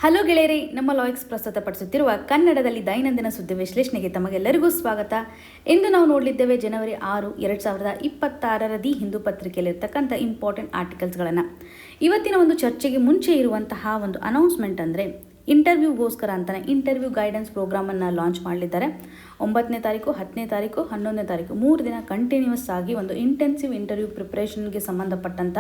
Hello ಗೆಳೆಯರಿ, ನಮ್ಮ ಲಾಯಕ್ಸ್ ಪ್ರಸ್ತುತಪಡಿಸುತ್ತಿರುವ ಕನ್ನಡದಲ್ಲಿ ದೈನಂದಿನ ಸುದ್ದಿ ವಿಶ್ಲೇಷಣೆಗೆ ತಮಗೆಲ್ಲರಿಗೂ ಸ್ವಾಗತ. ಇಂದು ನಾವು ನೋಡಲಿದ್ದೇವೆ ಜನವರಿ 6, 2026 ದಿ ಹಿಂದೂ ಪತ್ರಿಕೆಯಲ್ಲಿರ್ತಕ್ಕಂಥ ಇಂಪಾರ್ಟೆಂಟ್ ಆರ್ಟಿಕಲ್ಸ್ಗಳನ್ನು. ಇವತ್ತಿನ ಒಂದು ಚರ್ಚೆಗೆ ಮುಂಚೆ ಇರುವಂತಹ ಒಂದು ಅನೌನ್ಸ್ಮೆಂಟ್ ಅಂದರೆ ಇಂಟರ್ವ್ಯೂಗೋಸ್ಕರ ಅಂತಾನೆ ಇಂಟರ್ವ್ಯೂ ಗೈಡೆನ್ಸ್ ಪ್ರೋಗ್ರಾಮನ್ನು ಲಾಂಚ್ ಮಾಡಲಿದ್ದಾರೆ. 9ನೇ ತಾರೀಕು, 10ನೇ ತಾರೀಕು, 11ನೇ ತಾರೀಕು 3 ದಿನ ಕಂಟಿನ್ಯೂಸ್ ಆಗಿ ಒಂದು ಇಂಟೆನ್ಸಿವ್ ಇಂಟರ್ವ್ಯೂ ಪ್ರಿಪ್ರೇಷನ್ಗೆ ಸಂಬಂಧಪಟ್ಟಂಥ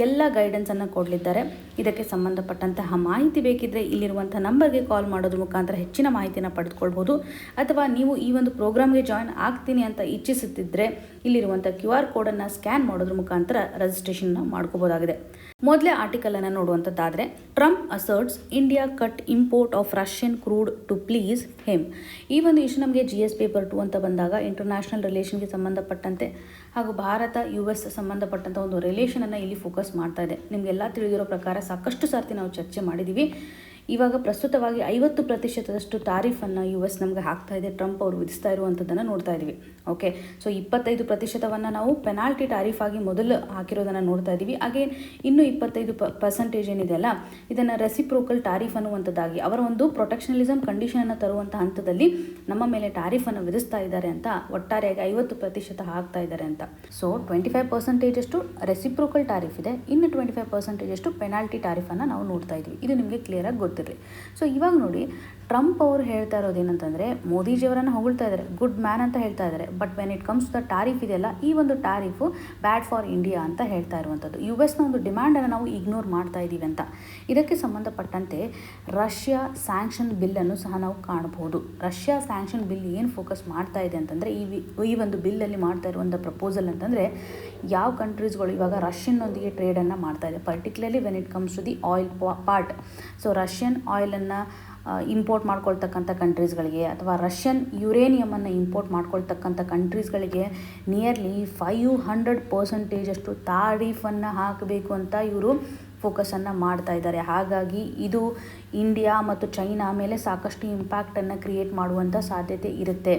ಎಲ್ಲ ಗೈಡೆನ್ಸನ್ನು ಕೊಡಲಿದ್ದಾರೆ. ಇದಕ್ಕೆ ಸಂಬಂಧಪಟ್ಟಂತಹ ಮಾಹಿತಿ ಬೇಕಿದ್ದರೆ ಇಲ್ಲಿರುವಂಥ ನಂಬರ್ಗೆ ಕಾಲ್ ಮಾಡೋದ್ರ ಮುಖಾಂತರ ಹೆಚ್ಚಿನ ಮಾಹಿತಿಯನ್ನು ಪಡೆದುಕೊಳ್ಬೋದು. ಅಥವಾ ನೀವು ಈ ಒಂದು ಪ್ರೋಗ್ರಾಮ್ಗೆ ಜಾಯ್ನ್ ಆಗ್ತೀನಿ ಅಂತ ಇಚ್ಛಿಸುತ್ತಿದ್ದರೆ ಇಲ್ಲಿರುವಂಥ QR ಕೋಡನ್ನು ಸ್ಕ್ಯಾನ್ ಮಾಡೋದ್ರ ಮುಖಾಂತರ ರಿಜಿಸ್ಟ್ರೇಷನ್ನ ಮಾಡ್ಕೋಬೋದಾಗಿದೆ. ಮೊದಲೇ ಆರ್ಟಿಕಲನ್ನು ನೋಡುವಂಥದ್ದಾದರೆ, Trump asserts India cut import of Russian crude to please him. ಈ ಒಂದು ಇಶ್ಯೂ ನಮಗೆ GS ಪೇಪರ್ 2 ಅಂತ ಬಂದಾಗ ಇಂಟರ್ನ್ಯಾಷನಲ್ ರಿಲೇಷನ್ಗೆ ಸಂಬಂಧಪಟ್ಟಂತೆ ಹಾಗೂ ಭಾರತ US ಸಂಬಂಧಪಟ್ಟಂಥ ಒಂದು ರಿಲೇಷನನ್ನು ಇಲ್ಲಿ ಫೋಕಸ್ ಮಾಡ್ತಾ ಇದೆ. ನಿಮಗೆಲ್ಲ ತಿಳಿದಿರೋ ಪ್ರಕಾರ ಸಾಕಷ್ಟು ಸರ್ತಿ ನಾವು ಚರ್ಚೆ ಮಾಡಿದ್ದೀವಿ. ಇವಾಗ ಪ್ರಸ್ತುತವಾಗಿ 50% ಟಾರಿಫನ್ನು US ನಮಗೆ ಹಾಕ್ತಾ ಇದೆ, ಟ್ರಂಪ್ ಅವರು ವಿಧಿಸ್ತಾ ಇರುವಂಥದ್ದನ್ನು ನೋಡ್ತಾ ಇದ್ದೀವಿ. ಓಕೆ, ಸೊ 25% ನಾವು ಪೆನಾಲ್ಟಿ ಟಾರಿಫ್ ಆಗಿ ಮೊದಲು ಹಾಕಿರೋದನ್ನು ನೋಡ್ತಾ ಇದ್ದೀವಿ. ಹಾಗೆ ಇನ್ನು 25% ಏನಿದೆಯಲ್ಲ, ಇದನ್ನು ರೆಸಿಪ್ರೋಕಲ್ ಟಾರಿಫ್ ಅನ್ನುವಂಥದ್ದಾಗಿ ಅವರ ಒಂದು ಪ್ರೊಟೆಕ್ಷನಲಿಸಮ್ ಕಂಡೀಷನನ್ನು ತರುವಂಥ ಹಂತದಲ್ಲಿ ನಮ್ಮ ಮೇಲೆ ಟಾರಿಫನ್ನು ವಿಧಿಸ್ತಾ ಇದ್ದಾರೆ ಅಂತ ಒಟ್ಟಾರೆಯಾಗಿ 50% ಹಾಕ್ತಾ ಇದ್ದಾರೆ ಅಂತ. ಸೊ 25% ಅಷ್ಟು ರೆಸಿಪ್ರೋಕಲ್ ಟಾರಿಫ್ ಇದೆ, ಇನ್ನು 25% ಅಷ್ಟು ಪೆನಾಲ್ಟಿ ಟಾರಿಫನ್ನು ನಾವು ನೋಡ್ತಾ ಇದ್ದೀವಿ. ಇದು ನಿಮಗೆ ಕ್ಲಿಯರಾಗಿ ಗೊತ್ತಿರಲಿ. ಸೊ ಇವಾಗ ನೋಡಿ, ಟ್ರಂಪ್ ಅವರು ಹೇಳ್ತಾ ಇರೋದೇನಂತಂದರೆ, ಮೋದಿಜಿಯವರನ್ನು ಹೊಗಳ್ತಾ ಇದ್ದಾರೆ, ಗುಡ್ ಮ್ಯಾನ್ ಅಂತ ಹೇಳ್ತಾ ಇದ್ದಾರೆ. But when it comes to the tariff ಇದೆಯಲ್ಲ, ಈ ಒಂದು ಟಾರಿಫು ಬ್ಯಾಡ್ ಫಾರ್ ಇಂಡಿಯಾ ಅಂತ ಹೇಳ್ತಾ ಇರುವಂಥದ್ದು. US ಒಂದು ಡಿಮ್ಯಾಂಡನ್ನು ನಾವು ಇಗ್ನೋರ್ ಮಾಡ್ತಾ ಇದ್ದೀವಿ ಅಂತ. ಇದಕ್ಕೆ ಸಂಬಂಧಪಟ್ಟಂತೆ ರಷ್ಯಾ ಸ್ಯಾಂಕ್ಷನ್ ಬಿಲ್ಲನ್ನು ಸಹ ನಾವು ಕಾಣಬಹುದು. ರಷ್ಯಾ ಸ್ಯಾಂಕ್ಷನ್ ಬಿಲ್ ಏನು ಫೋಕಸ್ ಮಾಡ್ತಾ ಇದೆ ಅಂತಂದರೆ, ಈ ಒಂದು ಬಿಲ್ಲಲ್ಲಿ ಮಾಡ್ತಾ ಇರುವಂಥ ಪ್ರಪೋಸಲ್ ಅಂತಂದರೆ, ಯಾವ ಕಂಟ್ರೀಸ್ಗಳು ಇವಾಗ ರಷ್ಯನ್ನೊಂದಿಗೆ ಟ್ರೇಡನ್ನು ಮಾಡ್ತಾ ಇದೆ, particularly when it comes to the oil part. So Russian ಆಯಿಲನ್ನು ಇಂಪೋರ್ಟ್ ಮಾಡ್ಕೊಳ್ತಕ್ಕಂಥ ಕಂಟ್ರೀಸ್ಗಳಿಗೆ ಅಥವಾ ರಷ್ಯನ್ ಯುರೇನಿಯಮನ್ನು ಇಂಪೋರ್ಟ್ ಮಾಡ್ಕೊಳ್ತಕ್ಕಂಥ ಕಂಟ್ರೀಸ್ಗಳಿಗೆ ನಿಯರ್ಲಿ 500% ಅಷ್ಟು ತಾರೀಫನ್ನು ಹಾಕಬೇಕು ಅಂತ ಇವರು ಫೋಕಸನ್ನು ಮಾಡ್ತಾ ಇದ್ದಾರೆ. ಹಾಗಾಗಿ ಇದು ಇಂಡಿಯಾ ಮತ್ತು ಚೈನಾ ಮೇಲೆ ಸಾಕಷ್ಟು ಇಂಪ್ಯಾಕ್ಟನ್ನು ಕ್ರಿಯೇಟ್ ಮಾಡುವಂಥ ಸಾಧ್ಯತೆ ಇರುತ್ತೆ.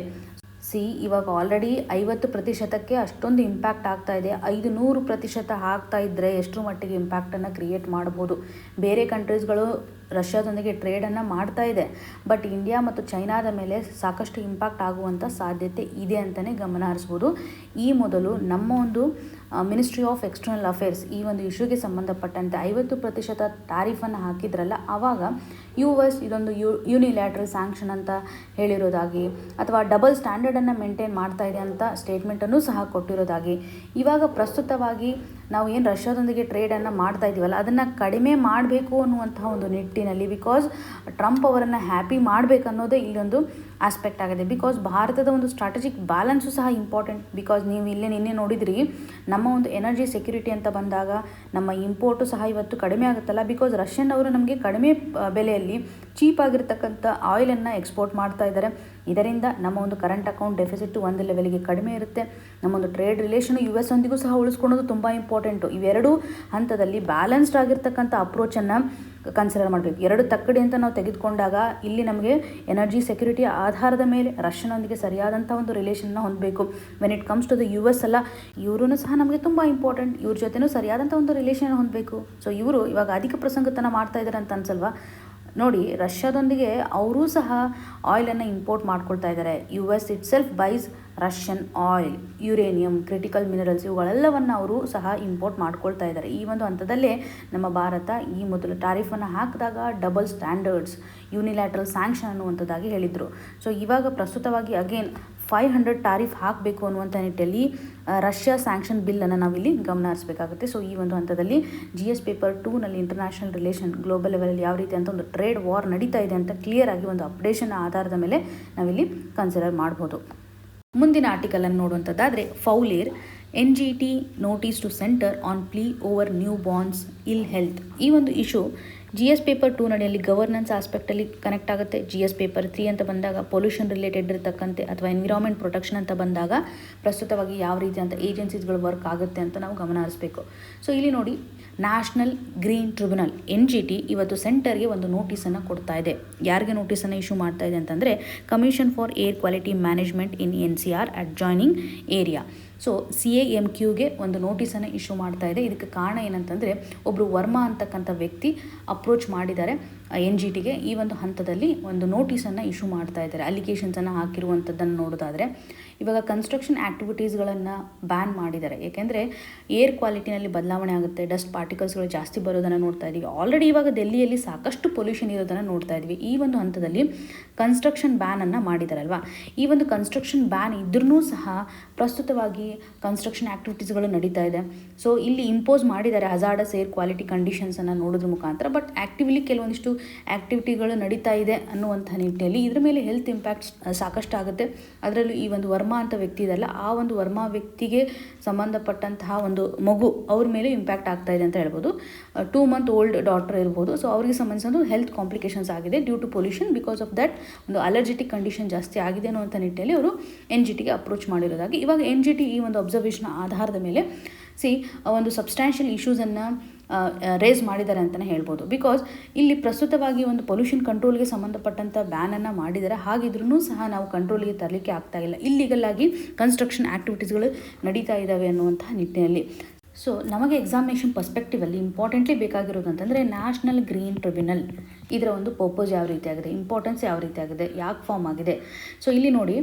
ಇವಾಗ ಆಲ್ರೆಡಿ 50%ಕ್ಕೆ ಅಷ್ಟೊಂದು ಇಂಪ್ಯಾಕ್ಟ್ ಆಗ್ತಾ ಇದೆ. 500% ಆಗ್ತಾ ಇದ್ದರೆ ಎಷ್ಟರ ಮಟ್ಟಿಗೆ ಇಂಪ್ಯಾಕ್ಟನ್ನು ಕ್ರಿಯೇಟ್ ಮಾಡ್ಬೋದು. ಬೇರೆ ಕಂಟ್ರೀಸ್ಗಳು ರಷ್ಯಾದೊಂದಿಗೆ ಟ್ರೇಡನ್ನು ಮಾಡ್ತಾ ಇದೆ, ಬಟ್ ಇಂಡಿಯಾ ಮತ್ತು ಚೈನಾದ ಮೇಲೆ ಸಾಕಷ್ಟು ಇಂಪ್ಯಾಕ್ಟ್ ಆಗುವಂಥ ಸಾಧ್ಯತೆ ಇದೆ ಅಂತಲೇ ಗಮನ ಹರಿಸ್ಬೋದು. ಈ ಮೊದಲು ನಮ್ಮ ಒಂದು ಮಿನಿಸ್ಟ್ರಿ ಆಫ್ ಎಕ್ಸ್ಟರ್ನಲ್ ಅಫೇರ್ಸ್ ಈ ಒಂದು ಇಶ್ಯೂಗೆ ಸಂಬಂಧಪಟ್ಟಂತೆ 50% ಟಾರಿಫನ್ನು ಹಾಕಿದ್ರಲ್ಲ, ಆವಾಗ US ಇದೊಂದು ಯೂನಿಲ್ಯಾಟ್ರಲ್ ಸ್ಯಾಂಕ್ಷನ್ ಅಂತ ಹೇಳಿರೋದಾಗಿ ಅಥವಾ ಡಬಲ್ ಸ್ಟ್ಯಾಂಡರ್ಡನ್ನು ಮೇಂಟೈನ್ ಮಾಡ್ತಾ ಇದೆ ಅಂತ ಸ್ಟೇಟ್ಮೆಂಟನ್ನು ಸಹ ಕೊಟ್ಟಿರೋದಾಗಿ, ಇವಾಗ ಪ್ರಸ್ತುತವಾಗಿ ನಾವು ಏನು ರಷ್ಯಾದೊಂದಿಗೆ ಟ್ರೇಡನ್ನು ಮಾಡ್ತಾ ಇದ್ದೀವಲ್ಲ, ಅದನ್ನು ಕಡಿಮೆ ಮಾಡಬೇಕು ಅನ್ನುವಂತಹ ಒಂದು ನಿಟ್ಟಿನಲ್ಲಿ, ಬಿಕಾಸ್ ಟ್ರಂಪ್ ಅವರನ್ನು ಹ್ಯಾಪಿ ಮಾಡಬೇಕು ಅನ್ನೋದೇ ಇಲ್ಲೊಂದು ಆಸ್ಪೆಕ್ಟ್ ಆಗಿದೆ. ಬಿಕಾಸ್ ಭಾರತದ ಒಂದು ಸ್ಟ್ರಾಟಜಿಕ್ ಬ್ಯಾಲೆನ್ಸು ಸಹ ಇಂಪಾರ್ಟೆಂಟ್. ಬಿಕಾಸ್ ನೀವು ಇಲ್ಲೇ ನಿನ್ನೆ ನೋಡಿದ್ರಿ, ನಮ್ಮ ಒಂದು ಎನರ್ಜಿ ಸೆಕ್ಯೂರಿಟಿ ಅಂತ ಬಂದಾಗ ನಮ್ಮ ಇಂಪೋರ್ಟು ಸಹ ಇವತ್ತು ಕಡಿಮೆ ಆಗುತ್ತಲ್ಲ, ಬಿಕಾಸ್ ರಷ್ಯನ್ ಅವರು ನಮಗೆ ಕಡಿಮೆ ಬೆಲೆಯಲ್ಲಿ ಚೀಪ್ ಆಗಿರ್ತಕ್ಕಂಥ ಆಯಿಲನ್ನು ಎಕ್ಸ್ಪೋರ್ಟ್ ಮಾಡ್ತಾ ಇದ್ದಾರೆ. ಇದರಿಂದ ನಮ್ಮ ಒಂದು ಕರೆಂಟ್ ಅಕೌಂಟ್ ಡೆಫಿಸಿಟ್ ಒಂದು ಲೆವೆಲ್ಗೆ ಕಡಿಮೆ ಇರುತ್ತೆ. ನಮ್ಮೊಂದು ಟ್ರೇಡ್ ರಿಲೇಷನ್ US ಒಂದಿಗೂ ಸಹ ಉಳಿಸ್ಕೊಳ್ಳೋದು ತುಂಬ ಇಂಪಾರ್ಟೆಂಟು. ಇವೆರಡೂ ಹಂತದಲ್ಲಿ ಬ್ಯಾಲೆನ್ಸ್ಡ್ ಆಗಿರ್ತಕ್ಕಂಥ ಅಪ್ರೋಚನ್ನು ಕನ್ಸಿಡರ್ ಮಾಡಬೇಕು. ಎರಡು ತಕ್ಕಡಿ ಅಂತ ನಾವು ತೆಗೆದುಕೊಂಡಾಗ ಇಲ್ಲಿ ನಮಗೆ ಎನರ್ಜಿ ಸೆಕ್ಯೂರಿಟಿ ಆಧಾರದ ಮೇಲೆ ರಷ್ಯನೊಂದಿಗೆ ಸರಿಯಾದಂಥ ಒಂದು ರಿಲೇಷನ್ನ ಹೊಂದಬೇಕು. When it comes to the US ಅಲ್ಲ, ಇವರು ಸಹ ನಮಗೆ ತುಂಬ ಇಂಪಾರ್ಟೆಂಟ್, ಇವ್ರ ಜೊತೆನೂ ಸರಿಯಾದಂಥ ಒಂದು ರಿಲೇಷನ್ ಹೊಂದಬೇಕು. ಸೊ ಇವರು ಇವಾಗ ಅಧಿಕ ಪ್ರಸಂಗತನ ಮಾಡ್ತಾ ಇದ್ದಾರೆ ಅಂತ ಅನ್ಸಲ್ವಾ? ನೋಡಿ, ರಷ್ಯಾದೊಂದಿಗೆ ಅವರೂ ಸಹ ಆಯಿಲನ್ನು ಇಂಪೋರ್ಟ್ ಮಾಡ್ಕೊಳ್ತಾ ಇದ್ದಾರೆ. US itself buys Russian oil, uranium, critical minerals ಇವುಗಳೆಲ್ಲವನ್ನು ಅವರು ಸಹ ಇಂಪೋರ್ಟ್ ಮಾಡ್ಕೊಳ್ತಾ ಇದ್ದಾರೆ. ಈ ಒಂದು ಹಂತದಲ್ಲೇ ನಮ್ಮ ಭಾರತ ಈ ಮೊದಲು ಟಾರಿಫನ್ನು ಹಾಕಿದಾಗ ಡಬಲ್ ಸ್ಟ್ಯಾಂಡರ್ಡ್ಸ್, ಯೂನಿಲ್ಯಾಟ್ರಲ್ ಸ್ಯಾಂಕ್ಷನ್ ಅನ್ನುವಂಥದ್ದಾಗಿ ಹೇಳಿದರು. ಸೊ ಇವಾಗ ಪ್ರಸ್ತುತವಾಗಿ ಅಗೇನ್ 500 ಟಾರಿಫ್ ಹಾಕಬೇಕು ಅನ್ನುವಂಥ ನಿಟ್ಟಲ್ಲಿ ರಷ್ಯಾ ಸ್ಯಾಂಕ್ಷನ್ ಬಿಲ್ಲನ್ನು ನಾವಿಲ್ಲಿ ಗಮನ ಹರಿಸಬೇಕಾಗುತ್ತೆ. ಸೊ ಈ ಒಂದು ಹಂತದಲ್ಲಿ GS ಪೇಪರ್ 2ನಲ್ಲಿ ಇಂಟರ್ನ್ಯಾಷನಲ್ ರಿಲೇಷನ್ ಗ್ಲೋಬಲ್ ಲೆವೆಲಲ್ಲಿ ಯಾವ ರೀತಿ ಅಂತ ಒಂದು ಟ್ರೇಡ್ ವಾರ್ ನಡೀತಾ ಇದೆ ಅಂತ ಕ್ಲಿಯರ್ ಆಗಿ ಒಂದು ಅಪ್ಡೇಷನ್ ಆಧಾರದ ಮೇಲೆ ನಾವಿಲ್ಲಿ ಕನ್ಸಿಡರ್ ಮಾಡ್ಬೋದು. ಮುಂದಿನ ಆರ್ಟಿಕಲನ್ನು ನೋಡುವಂಥದ್ದಾದರೆ, foul air NGT notice to centre on plea over newborns ill health. ಈ ಒಂದು ಇಶ್ಯೂ GS ಪೇಪರ್ 2 ನಡೆಯಲ್ಲಿ ಗವರ್ನೆನ್ಸ್ ಆಸ್ಪೆಕ್ಟಲ್ಲಿ ಕನೆಕ್ಟ್ ಆಗುತ್ತೆ. GS ಪೇಪರ್ 3 ಅಂತ ಬಂದಾಗ ಪೊಲ್ಯೂಷನ್ ರಿಲೇಟೆಡ್ ಇರತಕ್ಕಂತೆ ಅಥವಾ ಎನ್ವಿರಾನ್ಮೆಂಟ್ ಪ್ರೊಟೆಕ್ಷನ್ ಅಂತ ಬಂದಾಗ ಪ್ರಸ್ತುತವಾಗಿ ಯಾವ ರೀತಿ ಅಂತ ಏಜೆನ್ಸೀಸ್ಗಳು ವರ್ಕ್ ಆಗುತ್ತೆ ಅಂತ ನಾವು ಗಮನ ಹರಿಸಬೇಕು. ಸೊ ಇಲ್ಲಿ ನೋಡಿ, ನ್ಯಾಷನಲ್ ಗ್ರೀನ್ ಟ್ರಿಬ್ಯುನಲ್ NGT ಇವತ್ತು ಸೆಂಟರ್ಗೆ ಒಂದು ನೋಟಿಸನ್ನು ಕೊಡ್ತಾ ಇದೆ. ಯಾರಿಗೆ ನೋಟಿಸನ್ನು ಇಶ್ಯೂ ಮಾಡ್ತಾ ಇದೆ ಅಂತಂದರೆ, commission for air quality management in NCR adjoining area. So CAMQಗೆ ಒಂದು ನೋಟಿಸನ್ನು ಇಶ್ಯೂ ಮಾಡ್ತಾ ಇದೆ. ಇದಕ್ಕೆ ಕಾರಣ ಏನಂತಂದರೆ, ಒಬ್ಬರು ವರ್ಮಾ ಅಂತಕ್ಕಂಥ ವ್ಯಕ್ತಿ ಅಪ್ರೋಚ್ ಮಾಡಿದ್ದಾರೆ. NGTಗೆ ಈ ಒಂದು ಹಂತದಲ್ಲಿ ಒಂದು ನೋಟಿಸನ್ನು ಇಶ್ಯೂ ಮಾಡ್ತಾ ಇದ್ದಾರೆ. ಅಲಿಗೇಷನ್ಸನ್ನು ಹಾಕಿರುವಂಥದ್ದನ್ನು ನೋಡೋದಾದರೆ ಇವಾಗ ಕನ್ಸ್ಟ್ರಕ್ಷನ್ ಆ್ಯಕ್ಟಿವಿಟೀಸ್ಗಳನ್ನು ಬ್ಯಾನ್ ಮಾಡಿದ್ದಾರೆ. ಏಕೆಂದರೆ ಏರ್ ಕ್ವಾಲಿಟಿನಲ್ಲಿ ಬದಲಾವಣೆ ಆಗುತ್ತೆ, ಡಸ್ಟ್ ಪಾರ್ಟಿಕಲ್ಸ್ಗಳು ಜಾಸ್ತಿ ಬರೋದನ್ನು ನೋಡ್ತಾ ಇದ್ದೀವಿ. ಆಲ್ರೆಡಿ ಇವಾಗ ದೆಹಲಿಯಲ್ಲಿ ಸಾಕಷ್ಟು ಪೊಲ್ಯೂಷನ್ ಇರೋದನ್ನು ನೋಡ್ತಾ ಇದ್ವಿ. ಈ ಒಂದು ಹಂತದಲ್ಲಿ ಕನ್ಸ್ಟ್ರಕ್ಷನ್ ಬ್ಯಾನನ್ನು ಮಾಡಿದಾರಲ್ವಾ. ಈ ಒಂದು ಕನ್ಸ್ಟ್ರಕ್ಷನ್ ಬ್ಯಾನ್ ಇದ್ರೂ ಸಹ ಪ್ರಸ್ತುತವಾಗಿ ಕನ್ಸ್ಟ್ರಕ್ಷನ್ ಆ್ಯಕ್ಟಿವಿಟೀಸ್ಗಳು ನಡೀತಾ ಇದೆ. ಸೊ ಇಲ್ಲಿ ಇಂಪೋಸ್ ಮಾಡಿದ್ದಾರೆ ಹಜಾರ್ಡಸ್ ಏರ್ ಕ್ವಾಲಿಟಿ ಕಂಡೀಷನ್ಸನ್ನು ನೋಡೋದ್ರ ಮುಖಾಂತರ. ಬಟ್ ಆ್ಯಕ್ಟಿವ್ಲಿ ಕೆಲವೊಂದಿಷ್ಟು ಆ್ಯಕ್ಟಿವಿಟಿಗಳು ನಡೀತಾ ಇದೆ ಅನ್ನುವಂಥ ನಿಟ್ಟಿನಲ್ಲಿ ಇದ್ರ ಮೇಲೆ ಹೆಲ್ತ್ ಇಂಪ್ಯಾಕ್ಟ್ಸ್ ಸಾಕಷ್ಟು ಆಗುತ್ತೆ. ಅದರಲ್ಲೂ ಈ ಒಂದು ವರ್ಮಾ ಅಂತ ವ್ಯಕ್ತಿ ಇದೆಯಲ್ಲ, ಆ ಒಂದು ವರ್ಮಾ ವ್ಯಕ್ತಿಗೆ ಸಂಬಂಧಪಟ್ಟಂತಹ ಒಂದು ಮಗು ಅವ್ರ ಮೇಲೆ ಇಂಪ್ಯಾಕ್ಟ್ ಆಗ್ತಾ ಇದೆ ಅಂತ ಹೇಳ್ಬೋದು. 2 month ಓಲ್ಡ್ ಡಾಟರ್ ಇರ್ಬೋದು. ಸೊ ಅವರಿಗೆ ಸಂಬಂಧಿಸಿದ ಹೆಲ್ತ್ ಕಾಂಪ್ಲಿಕೇಶನ್ಸ್ ಆಗಿದೆ due to pollution. Because of that ಒಂದು ಅಲರ್ಜಿಟಿಕ್ ಕಂಡೀಷನ್ ಜಾಸ್ತಿ ಆಗಿದೆ ಅನ್ನುವಂಥ ನಿಟ್ಟಿನಲ್ಲಿ ಅವರು NGTಗೆ ಅಪ್ರೋಚ್ ಮಾಡಿರೋದಾಗಿ ಇವಾಗ NGT ಈ ಒಂದು ಅಬ್ಸರ್ವೇಷನ್ ಆಧಾರದ ಮೇಲೆ ಒಂದು ಸಬ್ಸ್ಟ್ಯಾನ್ಷಿಯಲ್ ಇಶ್ಯೂಸನ್ನು ರೇಸ್ ಮಾಡಿದ್ದಾರೆ ಅಂತಲೇ ಹೇಳ್ಬೋದು. ಬಿಕಾಸ್ ಇಲ್ಲಿ ಪ್ರಸ್ತುತವಾಗಿ ಒಂದು ಪೊಲ್ಯೂಷನ್ ಕಂಟ್ರೋಲ್ಗೆ ಸಂಬಂಧಪಟ್ಟಂಥ ಬ್ಯಾನನ್ನು ಮಾಡಿದ್ದಾರೆ. ಹಾಗಿದ್ರೂ ಸಹ ನಾವು ಕಂಟ್ರೋಲ್ಗೆ ತರಲಿಕ್ಕೆ ಆಗ್ತಾ ಇಲ್ಲ. ಇಲ್ಲಿಗಲ್ ಆಗಿ ಕನ್ಸ್ಟ್ರಕ್ಷನ್ ಆ್ಯಕ್ಟಿವಿಟೀಸ್ಗಳು ನಡೀತಾ ಇದ್ದಾವೆ ಅನ್ನುವಂಥ ನಿಟ್ಟಿನಲ್ಲಿ. ಸೊ ನಮಗೆ ಎಕ್ಸಾಮಿನೇಷನ್ ಪರ್ಸ್ಪೆಕ್ಟಿವಲ್ಲಿ ಇಂಪಾರ್ಟೆಂಟ್ಲಿ ಬೇಕಾಗಿರೋದು ಅಂತಂದರೆ ನ್ಯಾಷನಲ್ ಗ್ರೀನ್ ಟ್ರಿಬ್ಯುನಲ್ ಇದರ ಒಂದು ಪರ್ಪಸ್ ಯಾವ ರೀತಿ ಆಗಿದೆ, ಇಂಪಾರ್ಟೆನ್ಸ್ ಯಾವ ರೀತಿ ಆಗಿದೆ, ಯಾಕೆ ಫಾರ್ಮ್ ಆಗಿದೆ. ಸೊ ಇಲ್ಲಿ ನೋಡಿ